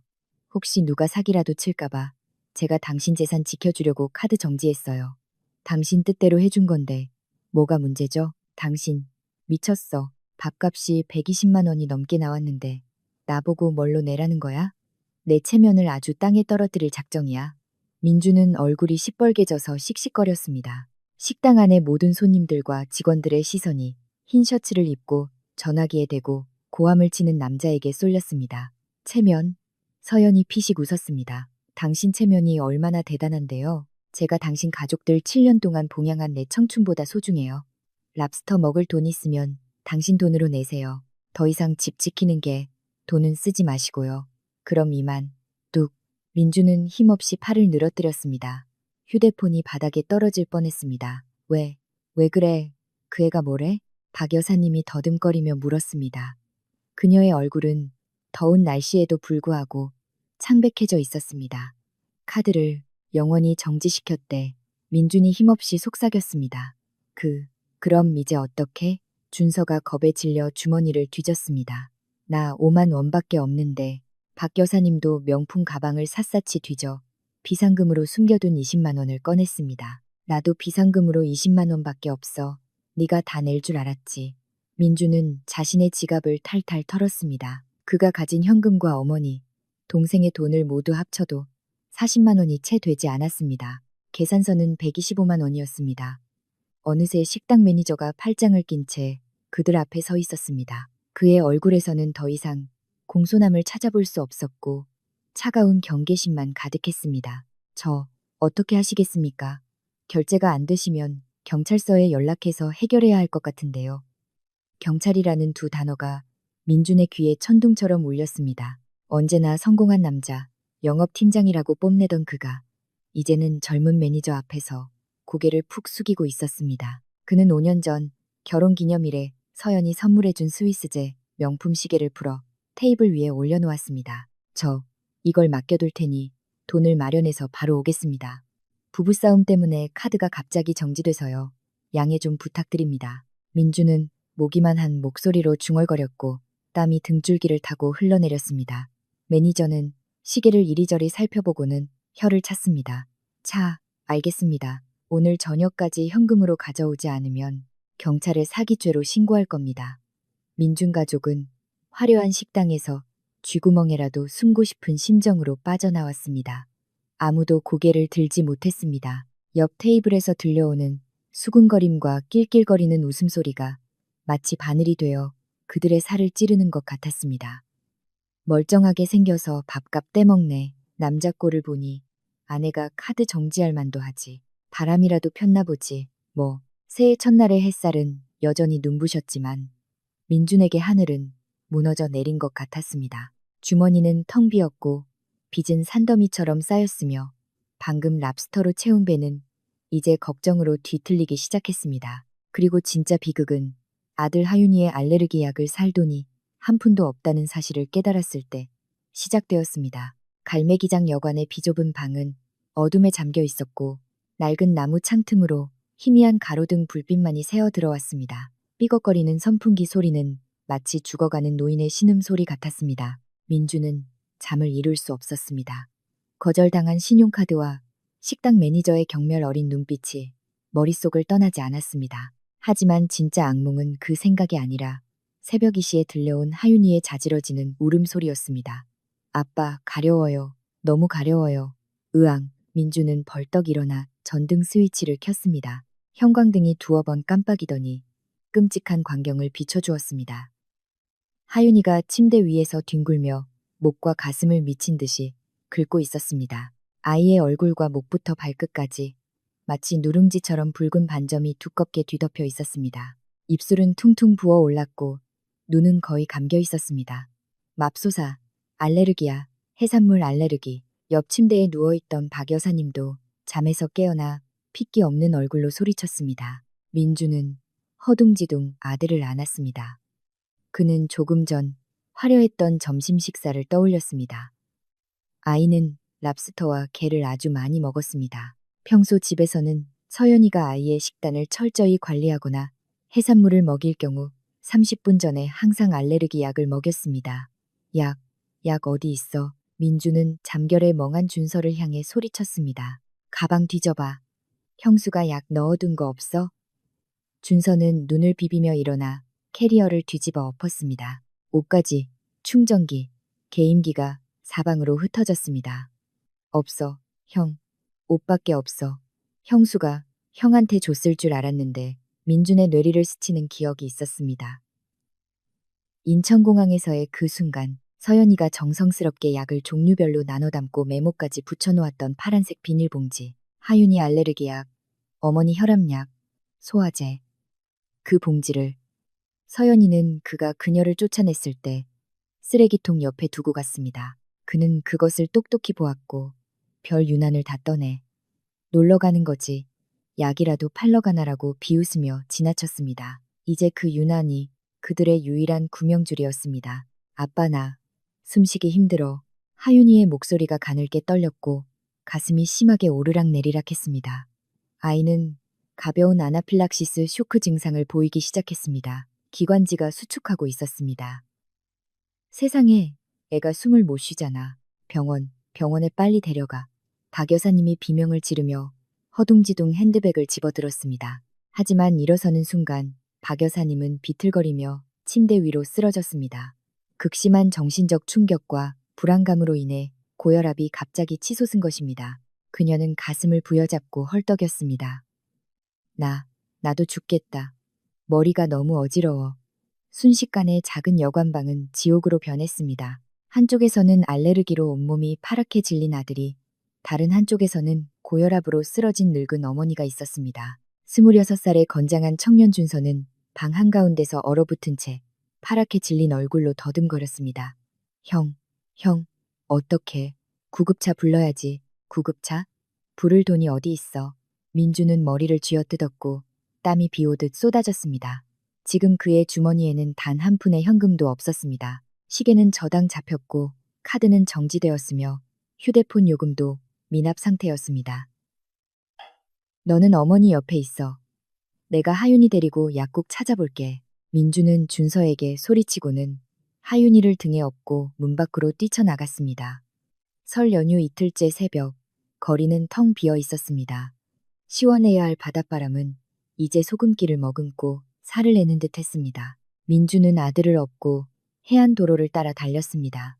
혹시 누가 사기라도 칠까봐 제가 당신 재산 지켜주려고 카드 정지했어요. 당신 뜻대로 해준 건데 뭐가 문제죠? 당신 미쳤어. 밥값이 120만 원이 넘게 나왔는데 나보고 뭘로 내라는 거야? 내 체면을 아주 땅에 떨어뜨릴 작정이야. 민주는 얼굴이 시뻘개져서 씩씩거렸습니다. 식당 안의 모든 손님들과 직원들의 시선이 흰 셔츠를 입고 전화기에 대고 고함을 치는 남자에게 쏠렸습니다. 체면? 서연이 피식 웃었습니다. 당신 체면이 얼마나 대단한데요. 제가 당신 가족들 7년 동안 봉양한 내 청춘보다 소중해요. 랍스터 먹을 돈 있으면 당신 돈으로 내세요. 더 이상 집 지키는 게 돈은 쓰지 마시고요. 그럼 이만. 뚝. 민주는 힘없이 팔을 늘어뜨렸습니다. 휴대폰이 바닥에 떨어질 뻔했습니다. 왜 그래? 그 애가 뭐래? 박 여사님이 더듬거리며 물었습니다. 그녀의 얼굴은 더운 날씨에도 불구하고 창백해져 있었습니다. 카드를 영원히 정지시켰대. 민준이 힘없이 속삭였습니다. 그럼 이제 어떻게? 준서가 겁에 질려 주머니를 뒤졌습니다. 나 5만 원밖에 없는데. 박 여사님도 명품 가방을 샅샅이 뒤져 비상금으로 숨겨둔 20만 원을 꺼냈습니다. 나도 비상금으로 20만 원밖에 없어. 네가 다 낼 줄 알았지. 민주는 자신의 지갑을 탈탈 털었습니다. 그가 가진 현금과 어머니, 동생의 돈을 모두 합쳐도 40만 원이 채 되지 않았습니다. 계산서는 125만 원이었습니다. 어느새 식당 매니저가 팔짱을 낀 채 그들 앞에 서 있었습니다. 그의 얼굴에서는 더 이상 공손함을 찾아볼 수 없었고 차가운 경계심만 가득했습니다. 저 어떻게 하시겠습니까? 결제가 안 되시면 경찰서에 연락해서 해결해야 할 것 같은데요. 경찰이라는 두 단어가 민준의 귀에 천둥처럼 울렸습니다. 언제나 성공한 남자, 영업팀장이라고 뽐내던 그가 이제는 젊은 매니저 앞에서 고개를 푹 숙이고 있었습니다. 그는 5년 전 결혼기념일에 서연이 선물해준 스위스제 명품 시계를 풀어 테이블 위에 올려놓았습니다. 이걸 맡겨둘 테니 돈을 마련해서 바로 오겠습니다. 부부싸움 때문에 카드가 갑자기 정지돼서요. 양해 좀 부탁드립니다. 민주는 모기만 한 목소리로 중얼거렸고 땀이 등줄기를 타고 흘러내렸습니다. 매니저는 시계를 이리저리 살펴보고는 혀를 찼습니다. 자, 알겠습니다. 오늘 저녁까지 현금으로 가져오지 않으면 경찰에 사기죄로 신고할 겁니다. 민준 가족은 화려한 식당에서 쥐구멍에라도 숨고 싶은 심정으로 빠져나왔습니다. 아무도 고개를 들지 못했습니다. 옆 테이블에서 들려오는 수군거림과 낄낄거리는 웃음소리가 마치 바늘이 되어 그들의 살을 찌르는 것 같았습니다. 멀쩡하게 생겨서 밥값 떼먹네. 남자 꼴을 보니 아내가 카드 정지할 만도 하지. 바람이라도 폈나 보지. 뭐 새해 첫날의 햇살은 여전히 눈부셨지만 민준에게 하늘은 무너져 내린 것 같았습니다. 주머니는 텅 비었고 빚은 산더미처럼 쌓였으며 방금 랍스터로 채운 배는 이제 걱정으로 뒤틀리기 시작했습니다. 그리고 진짜 비극은 아들 하윤이의 알레르기 약을 살 돈이 한 푼도 없다는 사실을 깨달았을 때 시작되었습니다. 갈매기장 여관의 비좁은 방은 어둠에 잠겨 있었고 낡은 나무 창틈으로 희미한 가로등 불빛만이 새어 들어왔습니다. 삐걱거리는 선풍기 소리는 마치 죽어가는 노인의 신음소리 같았습니다. 민주는 잠을 이룰 수 없었습니다. 거절당한 신용카드와 식당 매니저의 경멸 어린 눈빛이 머릿속을 떠나지 않았습니다. 하지만 진짜 악몽은 그 생각이 아니라 새벽 2시에 들려온 하윤이의 자지러지는 울음소리였습니다. 아빠, 가려워요. 너무 가려워요. 으앙, 민주는 벌떡 일어나 전등 스위치를 켰습니다. 형광등이 두어 번 깜빡이더니 끔찍한 광경을 비춰주었습니다. 하윤이가 침대 위에서 뒹굴며 목과 가슴을 미친 듯이 긁고 있었습니다. 아이의 얼굴과 목부터 발끝까지 마치 누룽지처럼 붉은 반점이 두껍게 뒤덮여 있었습니다. 입술은 퉁퉁 부어 올랐고 눈은 거의 감겨 있었습니다. 맙소사, 알레르기야, 해산물 알레르기. 옆 침대에 누워있던 박 여사님도 잠에서 깨어나 핏기 없는 얼굴로 소리쳤습니다. 민주는 허둥지둥 아들을 안았습니다. 그는 조금 전 화려했던 점심 식사를 떠올렸습니다. 아이는 랍스터와 게를 아주 많이 먹었습니다. 평소 집에서는 서연이가 아이의 식단을 철저히 관리하거나 해산물을 먹일 경우 30분 전에 항상 알레르기 약을 먹였습니다. 약 어디 있어? 민주는 잠결에 멍한 준서를 향해 소리쳤습니다. 가방 뒤져봐. 형수가 약 넣어둔 거 없어? 준서는 눈을 비비며 일어나 캐리어를 뒤집어 엎었습니다. 옷가지, 충전기, 게임기가 사방으로 흩어졌습니다. 없어, 형. 옷밖에 없어. 형수가 형한테 줬을 줄 알았는데 민준의 뇌리를 스치는 기억이 있었습니다. 인천공항에서의 그 순간 서연이가 정성스럽게 약을 종류별로 나눠 담고 메모까지 붙여놓았던 파란색 비닐봉지. 하윤이 알레르기 약, 어머니 혈압약, 소화제. 그 봉지를 서연이는 그가 그녀를 쫓아냈을 때 쓰레기통 옆에 두고 갔습니다. 그는 그것을 똑똑히 보았고 별 유난을 다 떠내 놀러 가는 거지. 약이라도 팔러 가나라고 비웃으며 지나쳤습니다. 이제 그 유난이 그들의 유일한 구명줄이었습니다. 아빠 나 숨쉬기 힘들어. 하윤이의 목소리가 가늘게 떨렸고 가슴이 심하게 오르락내리락 했습니다. 아이는 가벼운 아나필락시스 쇼크 증상을 보이기 시작했습니다. 기관지가 수축하고 있었습니다. 세상에, 애가 숨을 못 쉬잖아. 병원에 빨리 데려가. 박 여사님이 비명을 지르며 허둥지둥 핸드백을 집어들었습니다. 하지만 일어서는 순간 박 여사님은 비틀거리며 침대 위로 쓰러졌습니다. 극심한 정신적 충격과 불안감으로 인해 고혈압이 갑자기 치솟은 것입니다. 그녀는 가슴을 부여잡고 헐떡였습니다. 나도 죽겠다. 머리가 너무 어지러워. 순식간에 작은 여관방은 지옥으로 변했습니다. 한쪽에서는 알레르기로 온몸이 파랗게 질린 아들이, 다른 한쪽에서는 고혈압으로 쓰러진 늙은 어머니가 있었습니다. 26살의 건장한 청년 준서는 방 한가운데서 얼어붙은 채 파랗게 질린 얼굴로 더듬거렸습니다. 형, 어떡해. 구급차 불러야지. 구급차? 부를 돈이 어디 있어. 민주는 머리를 쥐어뜯었고 땀이 비오듯 쏟아졌습니다. 지금 그의 주머니에는 단 한 푼의 현금도 없었습니다. 시계는 저당 잡혔고 카드는 정지되었으며 휴대폰 요금도 미납 상태였습니다. 너는 어머니 옆에 있어. 내가 하윤이 데리고 약국 찾아볼게. 민주는 준서에게 소리치고는 하윤이를 등에 업고 문 밖으로 뛰쳐나갔습니다. 설 연휴 이틀째 새벽, 거리는 텅 비어 있었습니다. 시원해야 할 바닷바람은 이제 소금기를 머금고 살을 내는 듯 했습니다. 민주는 아들을 업고 해안도로를 따라 달렸습니다.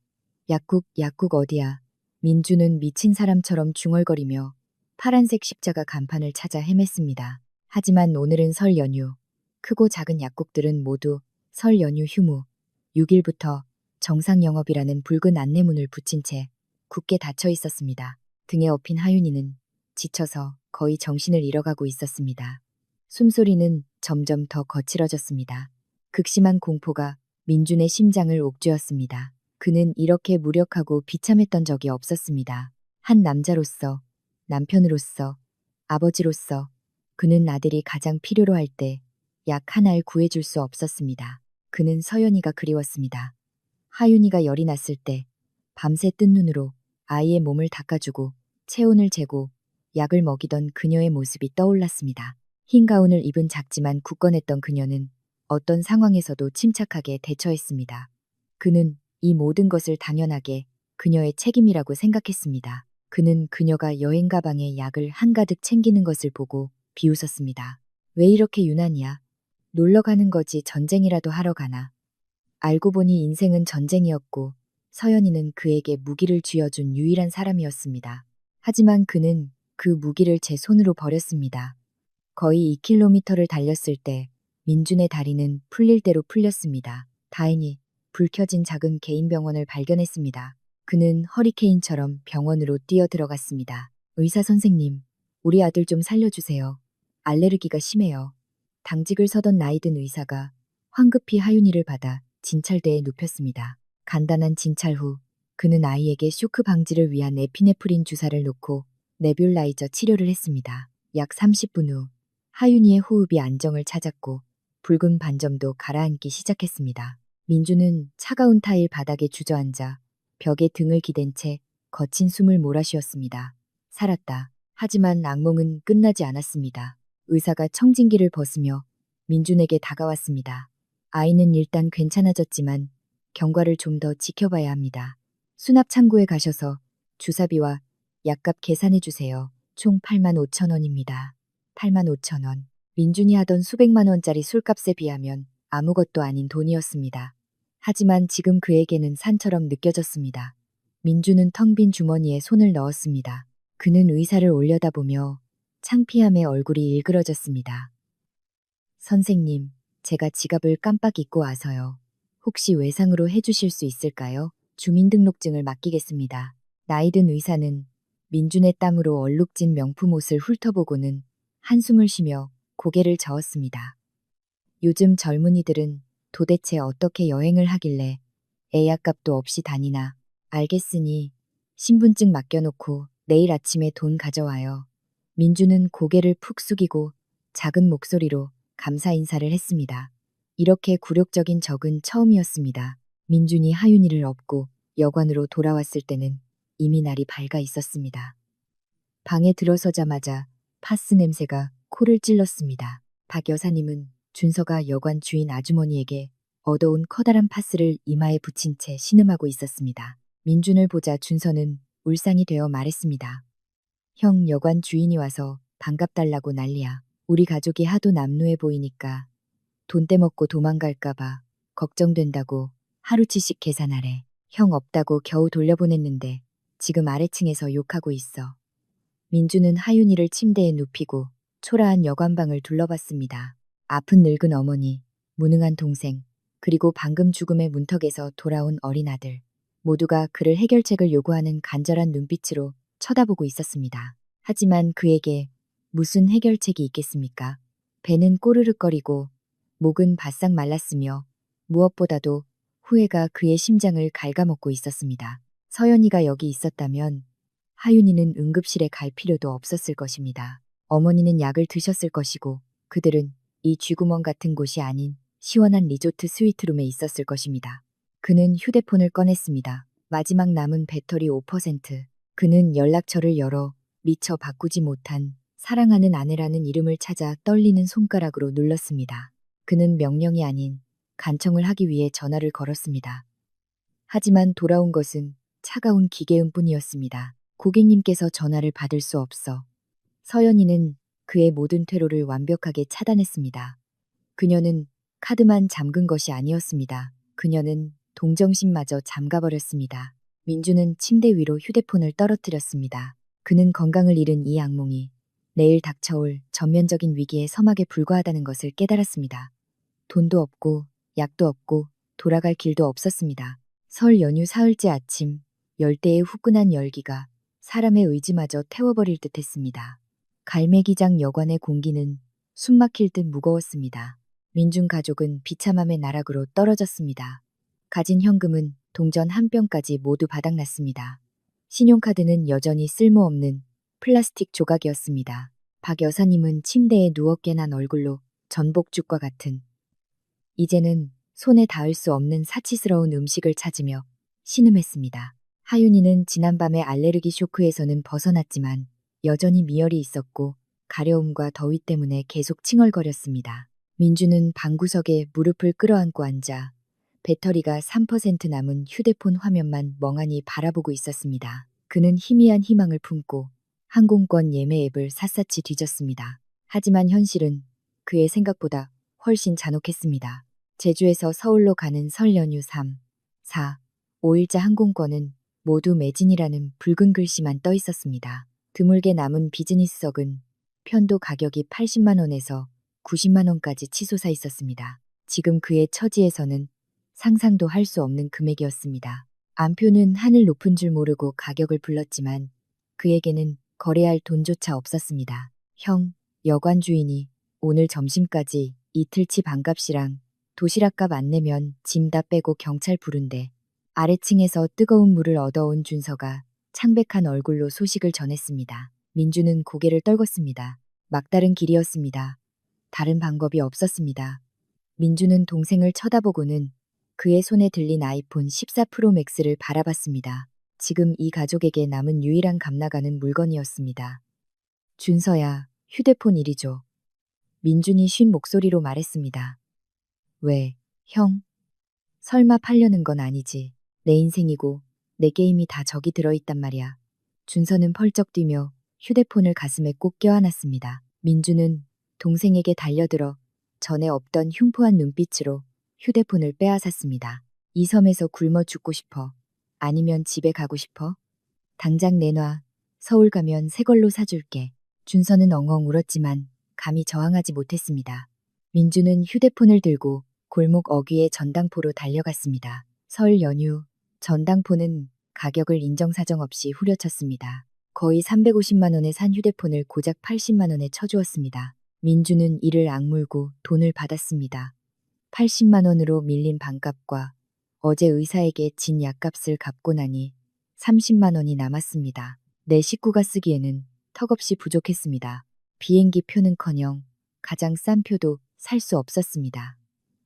약국 어디야? 민주는 미친 사람처럼 중얼거리며 파란색 십자가 간판을 찾아 헤맸습니다. 하지만 오늘은 설 연휴. 크고 작은 약국들은 모두 설 연휴 휴무. 6일부터 정상 영업이라는 붉은 안내문을 붙인 채 굳게 닫혀 있었습니다. 등에 업힌 하윤이는 지쳐서 거의 정신을 잃어가고 있었습니다. 숨소리는 점점 더 거칠어졌습니다. 극심한 공포가 민준의 심장을 옥죄었습니다. 그는 이렇게 무력하고 비참했던 적이 없었습니다. 한 남자로서, 남편으로서, 아버지로서 그는 아들이 가장 필요로 할 때 약 하나를 구해줄 수 없었습니다. 그는 서연이가 그리웠습니다. 하윤이가 열이 났을 때 밤새 뜬 눈으로 아이의 몸을 닦아주고 체온을 재고 약을 먹이던 그녀의 모습이 떠올랐습니다. 흰 가운을 입은 작지만 굳건했던 그녀는 어떤 상황에서도 침착하게 대처했습니다. 그는 이 모든 것을 당연하게 그녀의 책임이라고 생각했습니다. 그는 그녀가 여행 가방에 약을 한가득 챙기는 것을 보고 비웃었습니다. 왜 이렇게 유난이야? 놀러 가는 거지 전쟁이라도 하러 가나. 알고 보니 인생은 전쟁이었고 서연이는 그에게 무기를 쥐어준 유일한 사람이었습니다. 하지만 그는 그 무기를 제 손으로 버렸습니다. 거의 2km를 달렸을 때 민준의 다리는 풀릴 대로 풀렸습니다. 다행히 불 켜진 작은 개인 병원을 발견했습니다. 그는 허리케인처럼 병원으로 뛰어 들어갔습니다. 의사 선생님, 우리 아들 좀 살려주세요. 알레르기가 심해요. 당직을 서던 나이든 의사가 황급히 하윤이를 받아 진찰대에 눕혔습니다. 간단한 진찰 후 그는 아이에게 쇼크 방지를 위한 에피네프린 주사를 놓고 네뷸라이저 치료를 했습니다. 약 30분 후 하윤이의 호흡이 안정을 찾았고 붉은 반점도 가라앉기 시작했습니다. 민주는 차가운 타일 바닥에 주저앉아 벽에 등을 기댄 채 거친 숨을 몰아쉬었습니다. 살았다. 하지만 악몽은 끝나지 않았습니다. 의사가 청진기를 벗으며 민준에게 다가왔습니다. 아이는 일단 괜찮아졌지만 경과를 좀 더 지켜봐야 합니다. 수납 창고에 가셔서 주사비와 약값 계산해 주세요. 총 85,000원입니다. 85,000원. 민준이 하던 수백만 원짜리 술값에 비하면 아무것도 아닌 돈이었습니다. 하지만 지금 그에게는 산처럼 느껴졌습니다. 민준은 텅 빈 주머니에 손을 넣었습니다. 그는 의사를 올려다보며 창피함에 얼굴이 일그러졌습니다. 선생님, 제가 지갑을 깜빡 잊고 와서요. 혹시 외상으로 해주실 수 있을까요? 주민등록증을 맡기겠습니다. 나이든 의사는 민준의 땀으로 얼룩진 명품 옷을 훑어보고는 한숨을 쉬며 고개를 저었습니다. 요즘 젊은이들은 도대체 어떻게 여행을 하길래 애약값도 없이 다니나. 알겠으니 신분증 맡겨놓고 내일 아침에 돈 가져와요. 민주는 고개를 푹 숙이고 작은 목소리로 감사 인사를 했습니다. 이렇게 굴욕적인 적은 처음이었습니다. 민준이 하윤이를 업고 여관으로 돌아왔을 때는 이미 날이 밝아 있었습니다. 방에 들어서자마자 파스 냄새가 코를 찔렀습니다. 박 여사님은 준서가 여관 주인 아주머니에게 얻어온 커다란 파스를 이마에 붙인 채 신음하고 있었습니다. 민준을 보자 준서는 울상이 되어 말했습니다. 형, 여관 주인이 와서 반갑달라고 난리야. 우리 가족이 하도 남루해 보이니까 돈 떼먹고 도망갈까봐 걱정된다고 하루치씩 계산하래. 형 없다고 겨우 돌려보냈는데 지금 아래층에서 욕하고 있어. 민주는 하윤이를 침대에 눕히고 초라한 여관방을 둘러봤습니다. 아픈 늙은 어머니, 무능한 동생, 그리고 방금 죽음의 문턱에서 돌아온 어린 아들. 모두가 그를 해결책을 요구하는 간절한 눈빛으로 쳐다보고 있었습니다. 하지만 그에게 무슨 해결책이 있겠습니까? 배는 꼬르륵거리고 목은 바싹 말랐으며 무엇보다도 후회가 그의 심장을 갉아먹고 있었습니다. 서연이가 여기 있었다면 하윤이는 응급실에 갈 필요도 없었을 것입니다. 어머니는 약을 드셨을 것이고 그들은 이 쥐구멍 같은 곳이 아닌 시원한 리조트 스위트룸에 있었을 것입니다. 그는 휴대폰을 꺼냈습니다. 마지막 남은 배터리 5%. 그는 연락처를 열어 미처 바꾸지 못한 사랑하는 아내라는 이름을 찾아 떨리는 손가락으로 눌렀습니다. 그는 명령이 아닌 간청을 하기 위해 전화를 걸었습니다. 하지만 돌아온 것은 차가운 기계음뿐이었습니다. 고객님께서 전화를 받을 수 없어. 서연이는 그의 모든 퇴로를 완벽하게 차단했습니다. 그녀는 카드만 잠근 것이 아니었습니다. 그녀는 동정심마저 잠가버렸습니다. 민주는 침대 위로 휴대폰을 떨어뜨렸습니다. 그는 건강을 잃은 이 악몽이 내일 닥쳐올 전면적인 위기의 서막에 불과하다는 것을 깨달았습니다. 돈도 없고 약도 없고 돌아갈 길도 없었습니다. 설 연휴 사흘째 아침, 열대의 후끈한 열기가 사람의 의지마저 태워버릴 듯했습니다. 갈매기장 여관의 공기는 숨막힐 듯 무거웠습니다. 민중 가족은 비참함의 나락으로 떨어졌습니다. 가진 현금은 동전 한 병까지 모두 바닥났습니다. 신용카드는 여전히 쓸모없는 플라스틱 조각이었습니다. 박 여사님은 침대에 누워 깨난 얼굴로 전복죽과 같은 이제는 손에 닿을 수 없는 사치스러운 음식을 찾으며 신음했습니다. 하윤이는 지난밤의 알레르기 쇼크에서는 벗어났지만 여전히 미열이 있었고 가려움과 더위 때문에 계속 칭얼거렸습니다. 민주는 방구석에 무릎을 끌어안고 앉아 배터리가 3% 남은 휴대폰 화면만 멍하니 바라보고 있었습니다. 그는 희미한 희망을 품고 항공권 예매 앱을 샅샅이 뒤졌습니다. 하지만 현실은 그의 생각보다 훨씬 잔혹했습니다. 제주에서 서울로 가는 설 연휴 3, 4, 5일자 항공권은 모두 매진이라는 붉은 글씨만 떠 있었습니다. 드물게 남은 비즈니스석은 편도 가격이 80만 원에서 90만 원까지 치솟아 있었습니다. 지금 그의 처지에서는 상상도 할 수 없는 금액이었습니다. 암표는 하늘 높은 줄 모르고 가격을 불렀지만 그에게는 거래할 돈조차 없었습니다. 형, 여관 주인이 오늘 점심까지 이틀치 반값이랑 도시락값 안 내면 짐 다 빼고 경찰 부른대. 아래층에서 뜨거운 물을 얻어온 준서가 창백한 얼굴로 소식을 전했습니다. 민주는 고개를 떨궜습니다. 막다른 길이었습니다. 다른 방법이 없었습니다. 민주는 동생을 쳐다보고는 그의 손에 들린 아이폰 14 프로 맥스를 바라봤습니다. 지금 이 가족에게 남은 유일한 값나가는 물건이었습니다. 준서야, 휴대폰 이리 줘. 민준이 쉰 목소리로 말했습니다. 왜, 형? 설마 팔려는 건 아니지. 내 인생이고 내 게임이 다 저기 들어있단 말이야. 준서는 펄쩍 뛰며 휴대폰을 가슴에 꼭 껴안았습니다. 민주는 동생에게 달려들어 전에 없던 흉포한 눈빛으로 휴대폰을 빼앗았습니다. 이 섬에서 굶어 죽고 싶어? 아니면 집에 가고 싶어? 당장 내놔. 서울 가면 새 걸로 사줄게. 준서는 엉엉 울었지만 감히 저항하지 못했습니다. 민주는 휴대폰을 들고 골목 어귀의 전당포로 달려갔습니다. 설 연휴, 전당포는 가격을 인정사정 없이 후려쳤습니다. 거의 350만 원에 산 휴대폰을 고작 80만 원에 쳐주었습니다. 민주는 이를 악물고 돈을 받았습니다. 80만 원으로 밀린 반값과 어제 의사에게 진 약값을 갚고 나니 30만 원이 남았습니다. 내 식구가 쓰기에는 턱없이 부족했습니다. 비행기 표는커녕 가장 싼 표도 살 수 없었습니다.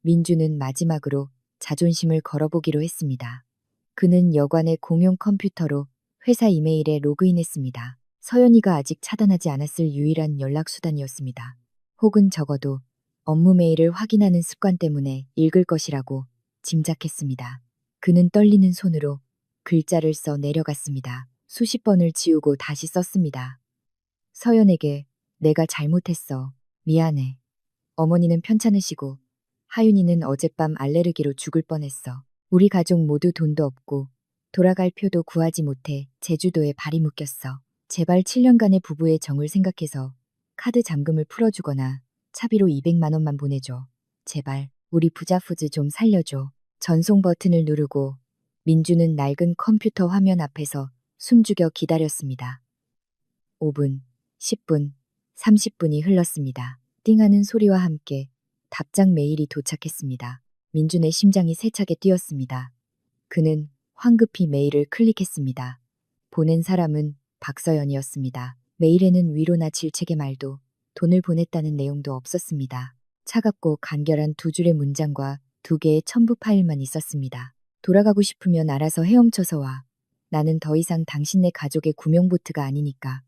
민주는 마지막으로 자존심을 걸어보기로 했습니다. 그는 여관의 공용 컴퓨터로 회사 이메일에 로그인했습니다. 서연이가 아직 차단하지 않았을 유일한 연락수단이었습니다. 혹은 적어도 업무 메일을 확인하는 습관 때문에 읽을 것이라고 짐작했습니다. 그는 떨리는 손으로 글자를 써 내려갔습니다. 수십 번을 지우고 다시 썼습니다. 서연에게 내가 잘못했어. 미안해. 어머니는 편찮으시고 하윤이는 어젯밤 알레르기로 죽을 뻔했어. 우리 가족 모두 돈도 없고 돌아갈 표도 구하지 못해 제주도에 발이 묶였어. 제발 7년간의 부부의 정을 생각해서 카드 잠금을 풀어주거나 차비로 200만 원만 보내줘. 제발 우리 부자푸즈 좀 살려줘. 전송 버튼을 누르고 민주는 낡은 컴퓨터 화면 앞에서 숨죽여 기다렸습니다. 5분, 10분, 30분이 흘렀습니다. 띵하는 소리와 함께 답장 메일이 도착했습니다. 민준의 심장이 세차게 뛰었습니다. 그는 황급히 메일을 클릭했습니다. 보낸 사람은 박서연이었습니다. 메일에는 위로나 질책의 말도 돈을 보냈다는 내용도 없었습니다. 차갑고 간결한 두 줄의 문장과 두 개의 첨부 파일만 있었습니다. 돌아가고 싶으면 알아서 헤엄쳐서 와. 나는 더 이상 당신네 가족의 구명보트가 아니니까.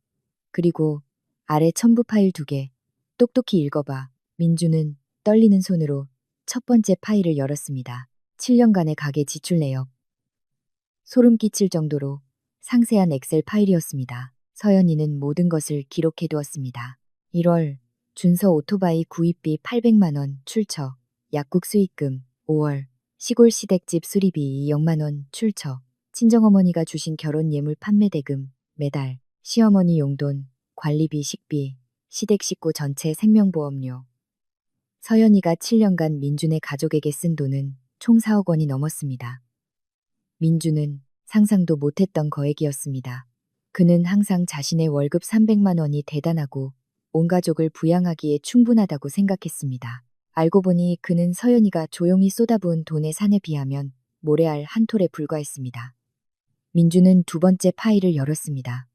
그리고 아래 첨부 파일 2개. 똑똑히 읽어봐. 민주는 떨리는 손으로 첫 번째 파일을 열었습니다. 7년간의 가계 지출 내역. 소름 끼칠 정도로 상세한 엑셀 파일이었습니다. 서연이는 모든 것을 기록해 두었습니다. 1월 준서 오토바이 구입비 800만 원 출처. 약국 수익금. 5월 시골 시댁집 수리비 2억만 원 출처. 친정어머니가 주신 결혼 예물 판매 대금. 매달 시어머니 용돈, 관리비, 식비, 시댁 식구 전체 생명보험료. 서연이가 7년간 민준의 가족에게 쓴 돈은 총 4억 원이 넘었습니다. 민준은 상상도 못했던 거액이었습니다. 그는 항상 자신의 월급 300만 원이 대단하고 온 가족을 부양하기에 충분하다고 생각했습니다. 알고 보니 그는 서연이가 조용히 쏟아부은 돈의 산에 비하면 모래알 한 톨에 불과했습니다. 민준은 두 번째 파일을 열었습니다.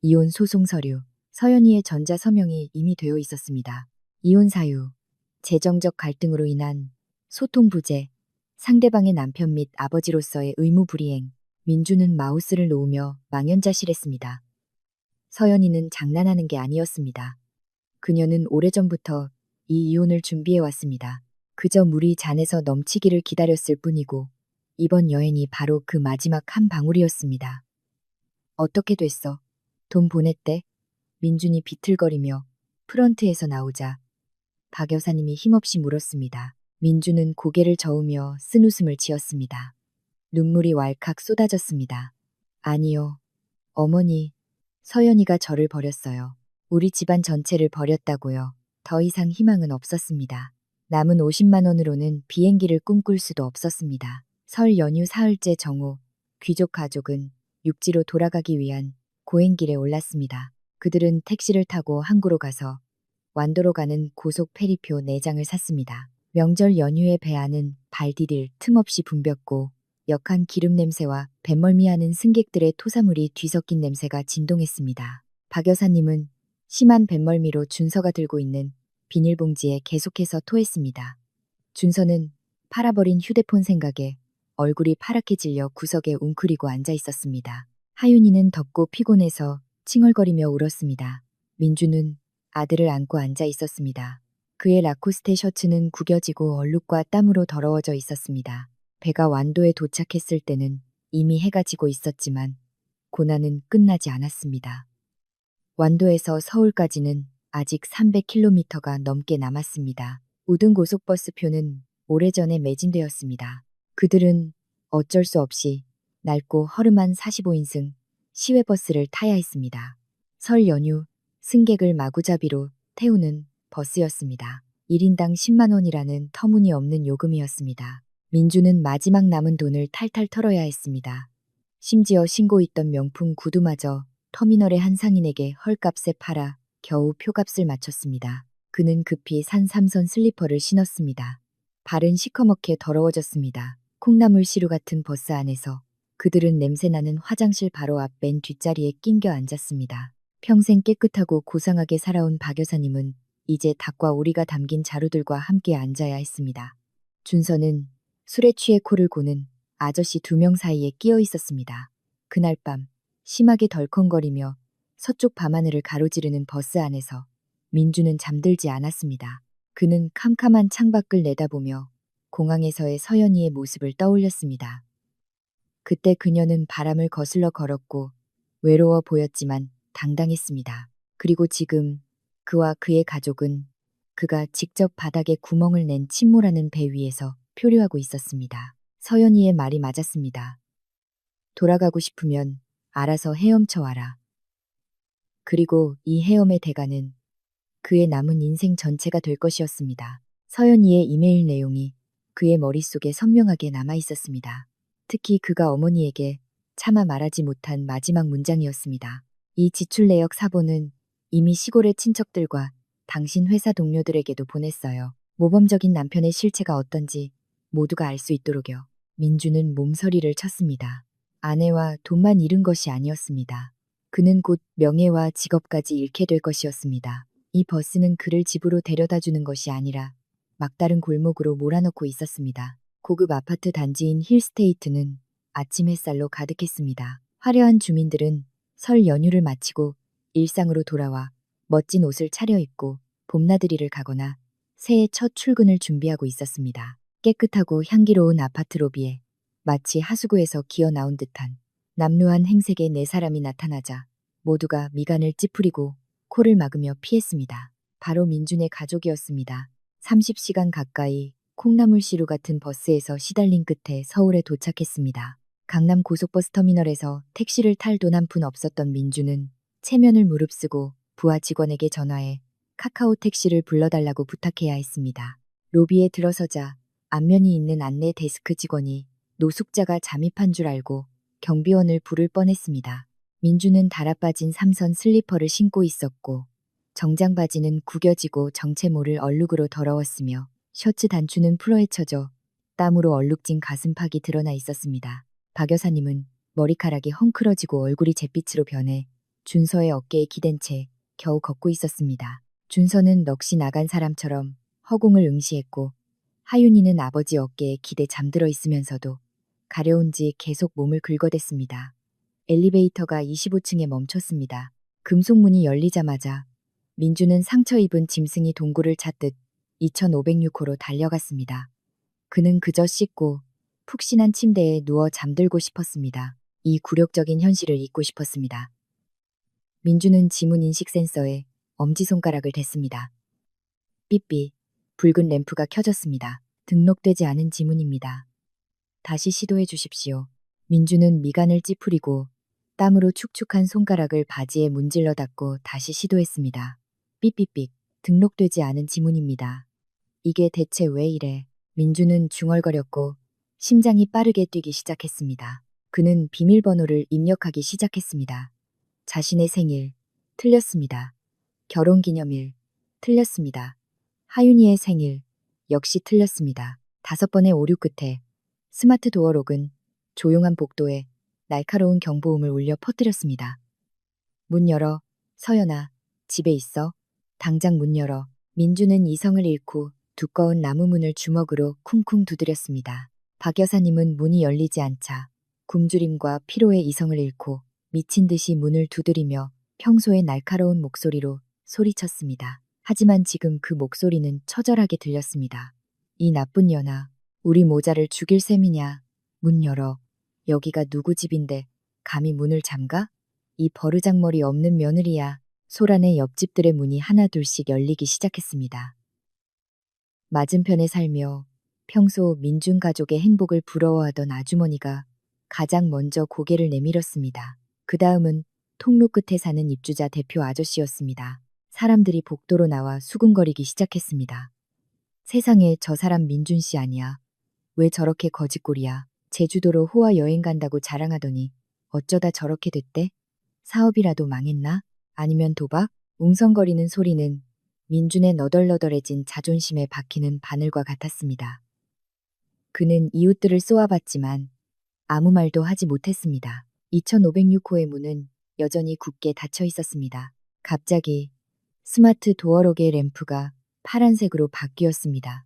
이혼 소송 서류. 서연이의 전자 서명이 이미 되어 있었습니다. 이혼 사유. 재정적 갈등으로 인한 소통 부재. 상대방의 남편 및 아버지로서의 의무 불이행. 민준은 마우스를 놓으며 망연자실했습니다. 서연이는 장난하는 게 아니었습니다. 그녀는 오래전부터 이 이혼을 준비해왔습니다. 그저 물이 잔에서 넘치기를 기다렸을 뿐이고 이번 여행이 바로 그 마지막 한 방울이었습니다. 어떻게 됐어? 돈 보냈대? 민준이 비틀거리며 프런트에서 나오자 박 여사님이 힘없이 물었습니다. 민준은 고개를 저으며 쓴웃음을 지었습니다. 눈물이 왈칵 쏟아졌습니다. 아니요. 어머니, 서연이가 저를 버렸어요. 우리 집안 전체를 버렸다고요. 더 이상 희망은 없었습니다. 남은 50만 원으로는 비행기를 꿈꿀 수도 없었습니다. 설 연휴 사흘째 정오, 귀족 가족은 육지로 돌아가기 위한 고행길에 올랐습니다. 그들은 택시를 타고 항구로 가서 완도로 가는 고속 페리표 4장을 샀습니다. 명절 연휴의 배 안은 발 디딜 틈 없이 붐볐고 역한 기름 냄새와 뱃멀미하는 승객들의 토사물이 뒤섞인 냄새가 진동했습니다. 박 여사님은 심한 뱃멀미로 준서가 들고 있는 비닐봉지에 계속해서 토했습니다. 준서는 팔아버린 휴대폰 생각에 얼굴이 파랗게 질려 구석에 웅크리고 앉아 있었습니다. 하윤이는 덥고 피곤해서 칭얼거리며 울었습니다. 민주는 아들을 안고 앉아 있었습니다. 그의 라코스테 셔츠는 구겨지고 얼룩과 땀으로 더러워져 있었습니다. 배가 완도에 도착했을 때는 이미 해가 지고 있었지만 고난은 끝나지 않았습니다. 완도에서 서울까지는 아직 300km가 넘게 남았습니다. 우등 고속버스표는 오래전에 매진되었습니다. 그들은 어쩔 수 없이 낡고 허름한 45인승 시외버스를 타야 했습니다. 설 연휴 승객을 마구잡이로 태우는 버스였습니다. 1인당 10만 원이라는 터무니없는 요금이었습니다. 민주는 마지막 남은 돈을 탈탈 털어야 했습니다. 심지어 신고 있던 명품 구두마저 터미널의 한 상인에게 헐값에 팔아 겨우 표값을 맞췄습니다. 그는 급히 산 3선 슬리퍼를 신었습니다. 발은 시커멓게 더러워졌습니다. 콩나물 시루 같은 버스 안에서 그들은 냄새나는 화장실 바로 앞 맨 뒷자리에 낑겨 앉았습니다. 평생 깨끗하고 고상하게 살아온 박 여사님은 이제 닭과 오리가 담긴 자루들과 함께 앉아야 했습니다. 준서는 술에 취해 코를 고는 아저씨 2명 사이에 끼어 있었습니다. 그날 밤 심하게 덜컹거리며 서쪽 밤하늘을 가로지르는 버스 안에서 민주는 잠들지 않았습니다. 그는 캄캄한 창밖을 내다보며 공항에서의 서연이의 모습을 떠올렸습니다. 그때 그녀는 바람을 거슬러 걸었고 외로워 보였지만 당당했습니다. 그리고 지금 그와 그의 가족은 그가 직접 바닥에 구멍을 낸 침몰하는 배 위에서 표류하고 있었습니다. 서연이의 말이 맞았습니다. 돌아가고 싶으면 알아서 헤엄쳐 와라. 그리고 이 헤엄의 대가는 그의 남은 인생 전체가 될 것이었습니다. 서연이의 이메일 내용이 그의 머릿속에 선명하게 남아 있었습니다. 특히 그가 어머니에게 차마 말하지 못한 마지막 문장이었습니다. 이 지출 내역 사본은 이미 시골의 친척들과 당신 회사 동료들에게도 보냈어요. 모범적인 남편의 실체가 어떤지 모두가 알 수 있도록요. 민주는 몸서리를 쳤습니다. 아내와 돈만 잃은 것이 아니었습니다. 그는 곧 명예와 직업까지 잃게 될 것이었습니다. 이 버스는 그를 집으로 데려다 주는 것이 아니라 막다른 골목으로 몰아넣고 있었습니다. 고급 아파트 단지인 힐스테이트는 아침 햇살로 가득했습니다. 화려한 주민들은 설 연휴를 마치고 일상으로 돌아와 멋진 옷을 차려입고 봄나들이를 가거나 새해 첫 출근을 준비하고 있었습니다. 깨끗하고 향기로운 아파트 로비에 마치 하수구에서 기어 나온 듯한 남루한 행색의 네 사람이 나타나자 모두가 미간을 찌푸리고 코를 막으며 피했습니다. 바로 민준의 가족이었습니다. 30시간 가까이 콩나물시루 같은 버스에서 시달린 끝에 서울에 도착했습니다. 강남 고속버스 터미널에서 택시를 탈 돈 한 푼 없었던 민준은 체면을 무릅쓰고 부하 직원에게 전화해 카카오 택시를 불러달라고 부탁해야 했습니다. 로비에 들어서자 안면이 있는 안내 데스크 직원이 노숙자가 잠입한 줄 알고 경비원을 부를 뻔했습니다. 민준은 달아빠진 삼선 슬리퍼를 신고 있었고 정장 바지는 구겨지고 정체 모를 얼룩으로 더러웠으며 셔츠 단추는 풀어헤쳐져 땀으로 얼룩진 가슴팍이 드러나 있었습니다. 박 여사님은 머리카락이 헝클어지고 얼굴이 잿빛으로 변해 준서의 어깨에 기댄 채 겨우 걷고 있었습니다. 준서는 넋이 나간 사람처럼 허공을 응시했고 하윤이는 아버지 어깨에 기대 잠들어 있으면서도 가려운지 계속 몸을 긁어댔습니다. 엘리베이터가 25층에 멈췄습니다. 금속문이 열리자마자 민주는 상처 입은 짐승이 동굴을 찾듯 2506호로 달려갔습니다. 그는 그저 씻고 푹신한 침대에 누워 잠들고 싶었습니다. 이 굴욕적인 현실을 잊고 싶었습니다. 민주는 지문 인식 센서에 엄지손가락을 댔습니다. 삐삐, 붉은 램프가 켜졌습니다. 등록되지 않은 지문입니다. 다시 시도해 주십시오. 민주는 미간을 찌푸리고 땀으로 축축한 손가락을 바지에 문질러 닫고 다시 시도했습니다. 삐삐삐, 등록되지 않은 지문입니다. 이게 대체 왜 이래? 민주는 중얼거렸고 심장이 빠르게 뛰기 시작했습니다. 그는 비밀번호를 입력하기 시작했습니다. 자신의 생일, 틀렸습니다. 결혼기념일, 틀렸습니다. 하윤이의 생일, 역시 틀렸습니다. 5번의 오류 끝에 스마트 도어록은 조용한 복도에 날카로운 경보음을 울려 퍼뜨렸습니다. 문 열어, 서연아, 집에 있어. 당장 문 열어. 민주는 이성을 잃고 두꺼운 나무 문을 주먹으로 쿵쿵 두드렸습니다. 박 여사님은 문이 열리지 않자 굶주림과 피로의 이성을 잃고 미친 듯이 문을 두드리며 평소의 날카로운 목소리로 소리쳤습니다. 하지만 지금 그 목소리는 처절하게 들렸습니다. 이 나쁜 년아, 우리 모자를 죽일 셈이냐. 문 열어. 여기가 누구 집인데 감히 문을 잠가? 이 버르장머리 없는 며느리야. 소란의 옆집들의 문이 하나 둘씩 열리기 시작했습니다. 맞은편에 살며 평소 민준 가족의 행복을 부러워하던 아주머니가 가장 먼저 고개를 내밀었습니다. 그 다음은 통로 끝에 사는 입주자 대표 아저씨였습니다. 사람들이 복도로 나와 수군거리기 시작했습니다. 세상에, 저 사람 민준 씨 아니야. 왜 저렇게 거짓골이야. 제주도로 호화 여행 간다고 자랑하더니 어쩌다 저렇게 됐대? 사업이라도 망했나? 아니면 도박? 웅성거리는 소리는 민준의 너덜너덜해진 자존심에 박히는 바늘과 같았습니다. 그는 이웃들을 쏘아봤지만 아무 말도 하지 못했습니다. 2506호의 문은 여전히 굳게 닫혀 있었습니다. 갑자기 스마트 도어록의 램프가 파란색으로 바뀌었습니다.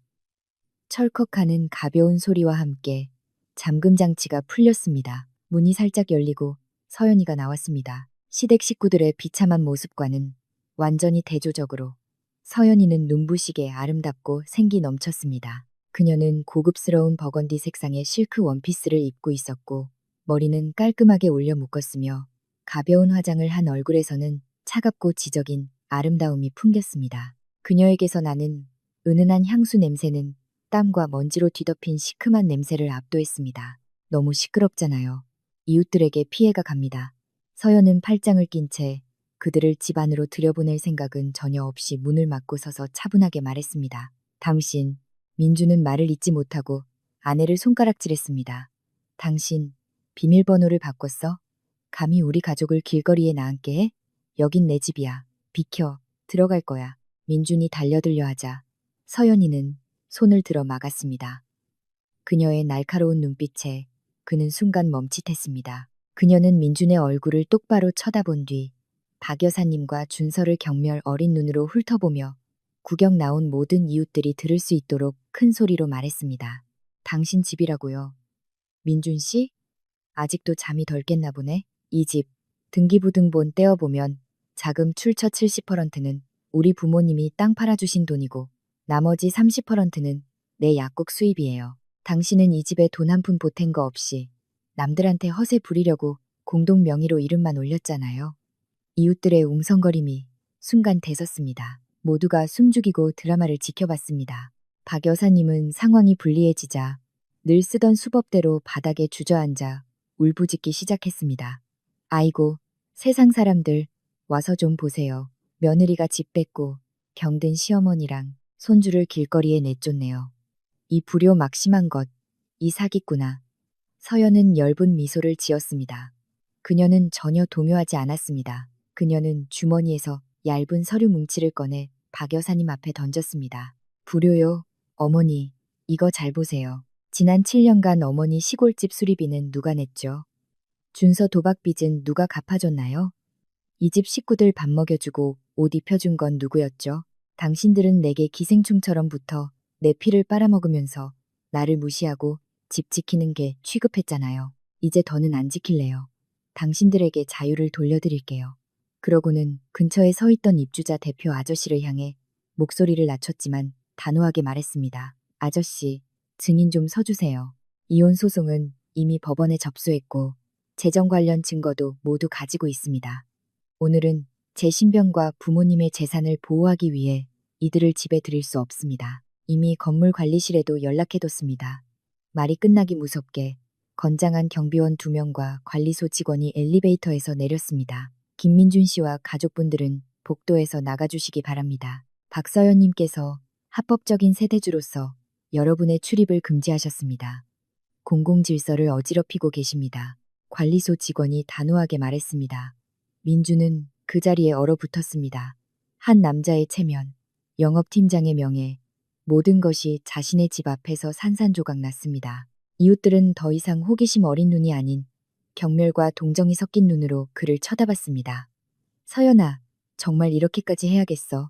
철컥하는 가벼운 소리와 함께 잠금 장치가 풀렸습니다. 문이 살짝 열리고 서연이가 나왔습니다. 시댁 식구들의 비참한 모습과는 완전히 대조적으로 서연이는 눈부시게 아름답고 생기 넘쳤습니다. 그녀는 고급스러운 버건디 색상의 실크 원피스를 입고 있었고 머리는 깔끔하게 올려 묶었으며 가벼운 화장을 한 얼굴에서는 차갑고 지적인 아름다움이 풍겼습니다. 그녀에게서 나는 은은한 향수 냄새는 땀과 먼지로 뒤덮인 시큼한 냄새를 압도했습니다. 너무 시끄럽잖아요. 이웃들에게 피해가 갑니다. 서연은 팔짱을 낀 채 그들을 집 안으로 들여보낼 생각은 전혀 없이 문을 막고 서서 차분하게 말했습니다. 당신, 민주는 말을 잇지 못하고 아내를 손가락질했습니다. 당신, 비밀번호를 바꿨어? 감히 우리 가족을 길거리에 나앉게 해? 여긴 내 집이야. 비켜, 들어갈 거야. 민준이 달려들려 하자 서연이는 손을 들어 막았습니다. 그녀의 날카로운 눈빛에 그는 순간 멈칫했습니다. 그녀는 민준의 얼굴을 똑바로 쳐다본 뒤 박 여사님과 준서를 경멸 어린 눈으로 훑어보며 구경 나온 모든 이웃들이 들을 수 있도록 큰 소리로 말했습니다. 당신 집이라고요. 민준 씨? 아직도 잠이 덜 깼나 보네. 이 집 등기부등본 떼어보면 자금 출처 70%는 우리 부모님이 땅 팔아주신 돈이고 나머지 30%는 내 약국 수입이에요. 당신은 이 집에 돈 한 푼 보탠 거 없이 남들한테 허세 부리려고 공동 명의로 이름만 올렸잖아요. 이웃들의 웅성거림이 순간 대섰습니다. 모두가 숨죽이고 드라마를 지켜봤습니다. 박 여사님은 상황이 불리해지자 늘 쓰던 수법대로 바닥에 주저앉아 울부짖기 시작했습니다. 아이고, 세상 사람들, 와서 좀 보세요. 며느리가 집 뺏고 병든 시어머니랑 손주를 길거리에 내쫓네요. 이 불효막심한 것, 이 사기꾼아. 서연은 엷은 미소를 지었습니다. 그녀는 전혀 동요하지 않았습니다. 그녀는 주머니에서 얇은 서류 뭉치를 꺼내 박 여사님 앞에 던졌습니다. 불효요, 어머니, 이거 잘 보세요. 지난 7년간 어머니 시골집 수리비는 누가 냈죠? 준서 도박빚은 누가 갚아줬나요? 이 집 식구들 밥 먹여주고 옷 입혀준 건 누구였죠? 당신들은 내게 기생충처럼 붙어 내 피를 빨아먹으면서 나를 무시하고 집 지키는 게 취급했잖아요. 이제 더는 안 지킬래요. 당신들에게 자유를 돌려드릴게요. 그러고는 근처에 서 있던 입주자 대표 아저씨를 향해 목소리를 낮췄지만 단호하게 말했습니다. 아저씨, 증인 좀 서주세요. 이혼 소송은 이미 법원에 접수했고 재정 관련 증거도 모두 가지고 있습니다. 오늘은 제 신변과 부모님의 재산을 보호하기 위해 이들을 집에 들일 수 없습니다. 이미 건물 관리실에도 연락해뒀습니다. 말이 끝나기 무섭게 건장한 경비원 2명과 관리소 직원이 엘리베이터에서 내렸습니다. 김민준 씨와 가족분들은 복도에서 나가주시기 바랍니다. 박서연님께서 합법적인 세대주로서 여러분의 출입을 금지하셨습니다. 공공질서를 어지럽히고 계십니다. 관리소 직원이 단호하게 말했습니다. 민주는 그 자리에 얼어붙었습니다. 한 남자의 체면, 영업팀장의 명예, 모든 것이 자신의 집 앞에서 산산조각 났습니다. 이웃들은 더 이상 호기심 어린 눈이 아닌 경멸과 동정이 섞인 눈으로 그를 쳐다봤습니다. 서연아, 정말 이렇게까지 해야겠어?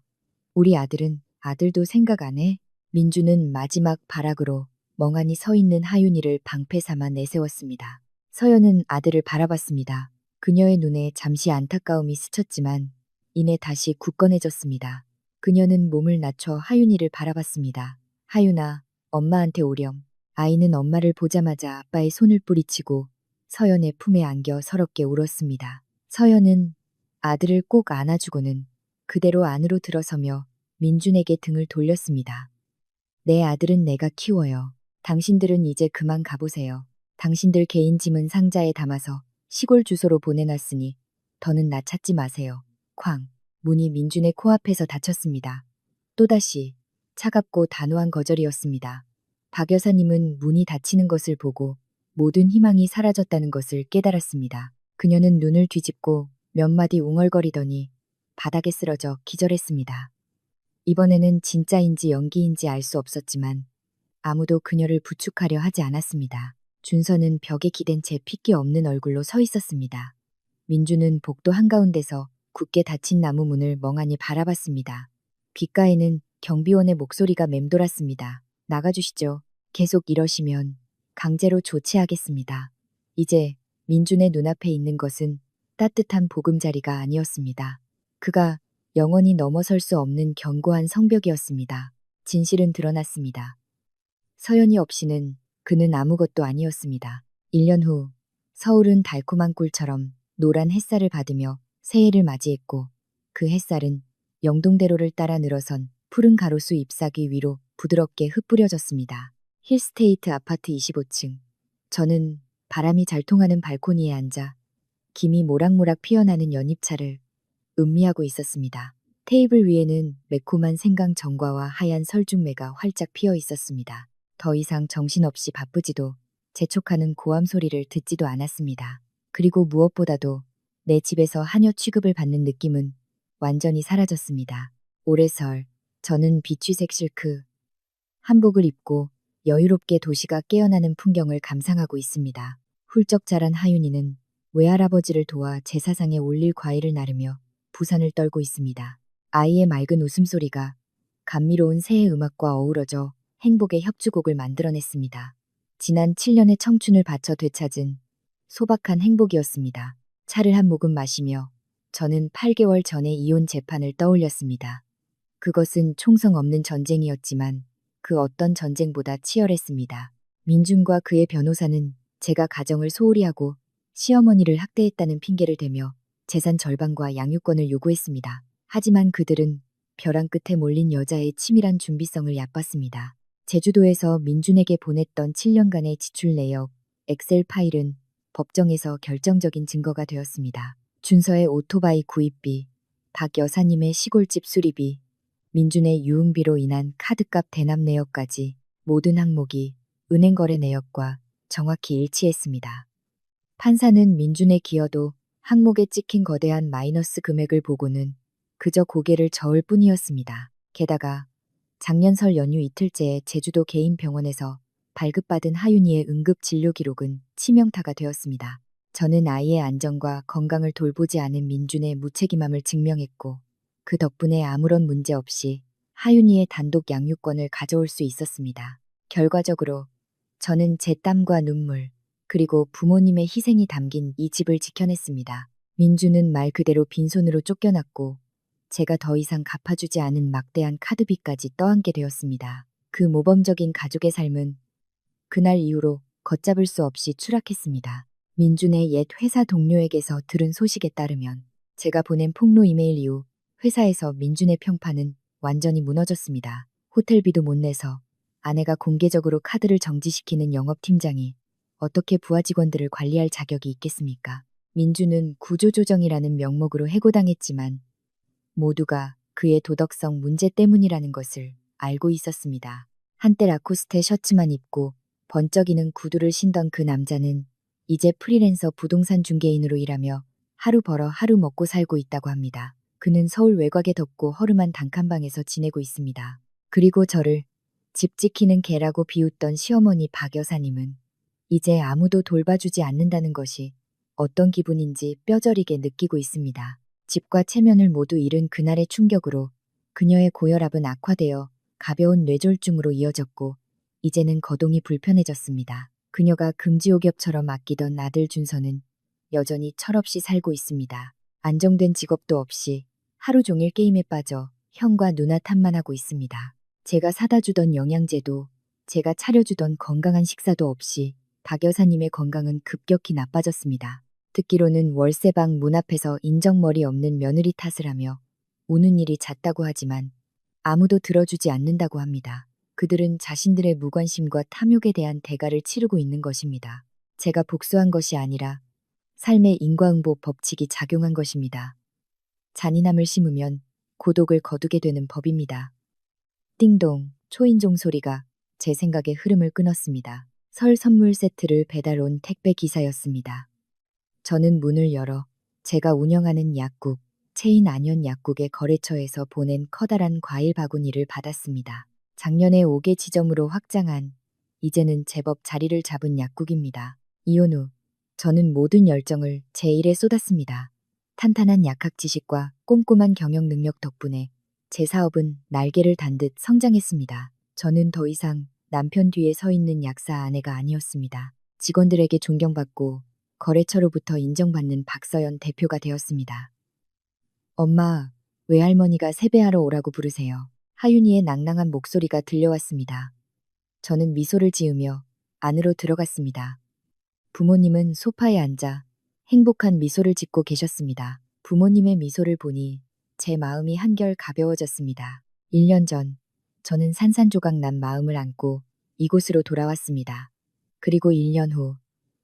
우리 아들은 아들도 생각 안 해? 민주는 마지막 발악으로 멍하니 서 있는 하윤이를 방패 삼아 내세웠습니다. 서연은 아들을 바라봤습니다. 그녀의 눈에 잠시 안타까움이 스쳤지만 이내 다시 굳건해졌습니다. 그녀는 몸을 낮춰 하윤이를 바라봤습니다. 하윤아, 엄마한테 오렴. 아이는 엄마를 보자마자 아빠의 손을 뿌리치고 서연의 품에 안겨 서럽게 울었습니다. 서연은 아들을 꼭 안아주고는 그대로 안으로 들어서며 민준에게 등을 돌렸습니다. 내 아들은 내가 키워요. 당신들은 이제 그만 가보세요. 당신들 개인 짐은 상자에 담아서 시골 주소로 보내놨으니 더는 나 찾지 마세요. 쾅. 문이 민준의 코앞에서 닫혔습니다. 또다시 차갑고 단호한 거절이었습니다. 박 여사님은 문이 닫히는 것을 보고 모든 희망이 사라졌다는 것을 깨달았습니다. 그녀는 눈을 뒤집고 몇 마디 웅얼거리더니 바닥에 쓰러져 기절했습니다. 이번에는 진짜인지 연기인지 알 수 없었지만 아무도 그녀를 부축하려 하지 않았습니다. 준서는 벽에 기댄 채 핏기 없는 얼굴로 서 있었습니다. 민주는 복도 한가운데서 굳게 닫힌 나무 문을 멍하니 바라봤습니다. 귓가에는 경비원의 목소리가 맴돌았습니다. 나가주시죠. 계속 이러시면 강제로 조치하겠습니다. 이제 민준의 눈앞에 있는 것은 따뜻한 보금자리가 아니었습니다. 그가 영원히 넘어설 수 없는 견고한 성벽이었습니다. 진실은 드러났습니다. 서연이 없이는 그는 아무것도 아니었습니다. 1년 후 서울은 달콤한 꿀처럼 노란 햇살을 받으며 새해를 맞이했고 그 햇살은 영동대로를 따라 늘어선 푸른 가로수 잎사귀 위로 부드럽게 흩뿌려졌습니다. 힐스테이트 아파트 25층. 저는 바람이 잘 통하는 발코니에 앉아 김이 모락모락 피어나는 연잎차를 음미하고 있었습니다. 테이블 위에는 매콤한 생강 정과와 하얀 설중매가 활짝 피어 있었습니다. 더 이상 정신없이 바쁘지도 재촉하는 고함 소리를 듣지도 않았습니다. 그리고 무엇보다도 내 집에서 하녀 취급을 받는 느낌은 완전히 사라졌습니다. 올해 설, 저는 비취색 실크 한복을 입고 여유롭게 도시가 깨어나는 풍경을 감상하고 있습니다. 훌쩍 자란 하윤이는 외할아버지를 도와 제사상에 올릴 과일을 나르며 부산을 떨고 있습니다. 아이의 맑은 웃음소리가 감미로운 새해 음악과 어우러져 행복의 협주곡을 만들어냈습니다. 지난 7년의 청춘을 바쳐 되찾은 소박한 행복이었습니다. 차를 한 모금 마시며 저는 8개월 전의 이혼 재판을 떠올렸습니다. 그것은 총성 없는 전쟁이었지만 그 어떤 전쟁보다 치열했습니다. 민준과 그의 변호사는 제가 가정을 소홀히 하고 시어머니를 학대했다는 핑계를 대며 재산 절반과 양육권을 요구했습니다. 하지만 그들은 벼랑 끝에 몰린 여자의 치밀한 준비성을 얕봤습니다. 제주도에서 민준에게 보냈던 7년간의 지출 내역, 엑셀 파일은 법정에서 결정적인 증거가 되었습니다. 준서의 오토바이 구입비, 박 여사님의 시골집 수리비, 민준의 유흥비로 인한 카드값 대납 내역까지 모든 항목이 은행 거래 내역과 정확히 일치했습니다. 판사는 민준의 기여도 항목에 찍힌 거대한 마이너스 금액을 보고는 그저 고개를 저을 뿐이었습니다. 게다가 작년 설 연휴 이틀째에 제주도 개인 병원에서 발급받은 하윤이의 응급 진료 기록은 치명타가 되었습니다. 저는 아이의 안전과 건강을 돌보지 않은 민준의 무책임함을 증명했고 그 덕분에 아무런 문제 없이 하윤이의 단독 양육권을 가져올 수 있었습니다. 결과적으로 저는 제 땀과 눈물 그리고 부모님의 희생이 담긴 이 집을 지켜냈습니다. 민준은 말 그대로 빈손으로 쫓겨났고 제가 더 이상 갚아주지 않은 막대한 카드비까지 떠안게 되었습니다. 그 모범적인 가족의 삶은 그날 이후로 걷잡을 수 없이 추락했습니다. 민준의 옛 회사 동료에게서 들은 소식에 따르면 제가 보낸 폭로 이메일 이후 회사에서 민준의 평판은 완전히 무너졌습니다. 호텔비도 못 내서 아내가 공개적으로 카드를 정지시키는 영업팀장이 어떻게 부하 직원들을 관리할 자격이 있겠습니까? 민준은 구조조정이라는 명목으로 해고당했지만 모두가 그의 도덕성 문제 때문이라는 것을 알고 있었습니다. 한때 라코스테 셔츠만 입고 번쩍이는 구두를 신던 그 남자는 이제 프리랜서 부동산 중개인으로 일하며 하루 벌어 하루 먹고 살고 있다고 합니다. 그는 서울 외곽의 덥고 허름한 단칸방에서 지내고 있습니다. 그리고 저를 집 지키는 개라고 비웃던 시어머니 박 여사님은 이제 아무도 돌봐주지 않는다는 것이 어떤 기분인지 뼈저리게 느끼고 있습니다. 집과 체면을 모두 잃은 그날의 충격으로 그녀의 고혈압은 악화되어 가벼운 뇌졸중으로 이어졌고 이제는 거동이 불편해졌습니다. 그녀가 금지옥엽처럼 아끼던 아들 준서는 여전히 철없이 살고 있습니다. 안정된 직업도 없이 하루 종일 게임에 빠져 형과 누나 탓만 하고 있습니다. 제가 사다 주던 영양제도, 제가 차려주던 건강한 식사도 없이 박 여사님의 건강은 급격히 나빠졌습니다. 듣기로는 월세방 문 앞에서 인정머리 없는 며느리 탓을 하며 우는 일이 잦다고 하지만 아무도 들어주지 않는다고 합니다. 그들은 자신들의 무관심과 탐욕에 대한 대가를 치르고 있는 것입니다. 제가 복수한 것이 아니라 삶의 인과응보 법칙이 작용한 것입니다. 잔인함을 심으면 고독을 거두게 되는 법입니다. 띵동, 초인종 소리가 제 생각의 흐름을 끊었습니다. 설 선물 세트를 배달 온 택배 기사였습니다. 저는 문을 열어 제가 운영하는 약국, 체인 안현 약국의 거래처에서 보낸 커다란 과일 바구니를 받았습니다. 작년에 5개 지점으로 확장한 이제는 제법 자리를 잡은 약국입니다. 이혼 후 저는 모든 열정을 제 일에 쏟았습니다. 탄탄한 약학 지식과 꼼꼼한 경영 능력 덕분에 제 사업은 날개를 단 듯 성장했습니다. 저는 더 이상 남편 뒤에 서 있는 약사 아내가 아니었습니다. 직원들에게 존경받고 거래처로부터 인정받는 박서연 대표가 되었습니다. 엄마, 외할머니가 세배하러 오라고 부르세요. 하윤이의 낭낭한 목소리가 들려왔습니다. 저는 미소를 지으며 안으로 들어갔습니다. 부모님은 소파에 앉아 행복한 미소를 짓고 계셨습니다. 부모님의 미소를 보니 제 마음이 한결 가벼워졌습니다. 1년 전, 저는 산산조각 난 마음을 안고 이곳으로 돌아왔습니다. 그리고 1년 후,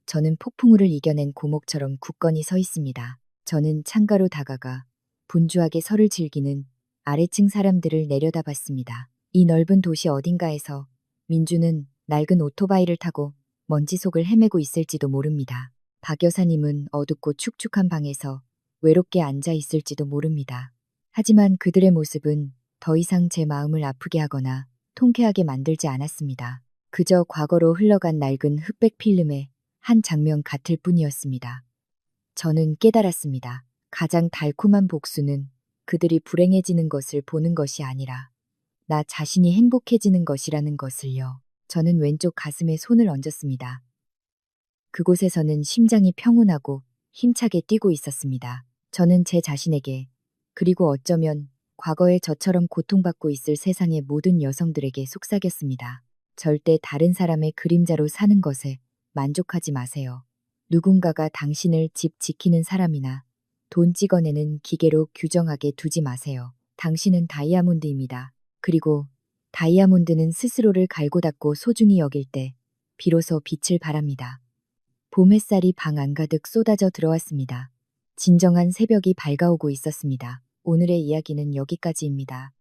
저는 폭풍우를 이겨낸 고목처럼 굳건히 서 있습니다. 저는 창가로 다가가 분주하게 설을 즐기는 아래층 사람들을 내려다봤습니다. 이 넓은 도시 어딘가에서 민주는 낡은 오토바이를 타고 먼지 속을 헤매고 있을지도 모릅니다. 박 여사님은 어둡고 축축한 방에서 외롭게 앉아 있을지도 모릅니다. 하지만 그들의 모습은 더 이상 제 마음을 아프게 하거나 통쾌하게 만들지 않았습니다. 그저 과거로 흘러간 낡은 흑백 필름의 한 장면 같을 뿐이었습니다. 저는 깨달았습니다. 가장 달콤한 복수는 그들이 불행해지는 것을 보는 것이 아니라 나 자신이 행복해지는 것이라는 것을요. 저는 왼쪽 가슴에 손을 얹었습니다. 그곳에서는 심장이 평온하고 힘차게 뛰고 있었습니다. 저는 제 자신에게, 그리고 어쩌면 과거에 저처럼 고통받고 있을 세상의 모든 여성들에게 속삭였습니다. 절대 다른 사람의 그림자로 사는 것에 만족하지 마세요. 누군가가 당신을 집 지키는 사람이나 돈 찍어내는 기계로 규정하게 두지 마세요. 당신은 다이아몬드입니다. 그리고 다이아몬드는 스스로를 갈고 닦고 소중히 여길 때 비로소 빛을 발합니다. 봄 햇살이 방 안가득 쏟아져 들어왔습니다. 진정한 새벽이 밝아오고 있었습니다. 오늘의 이야기는 여기까지입니다.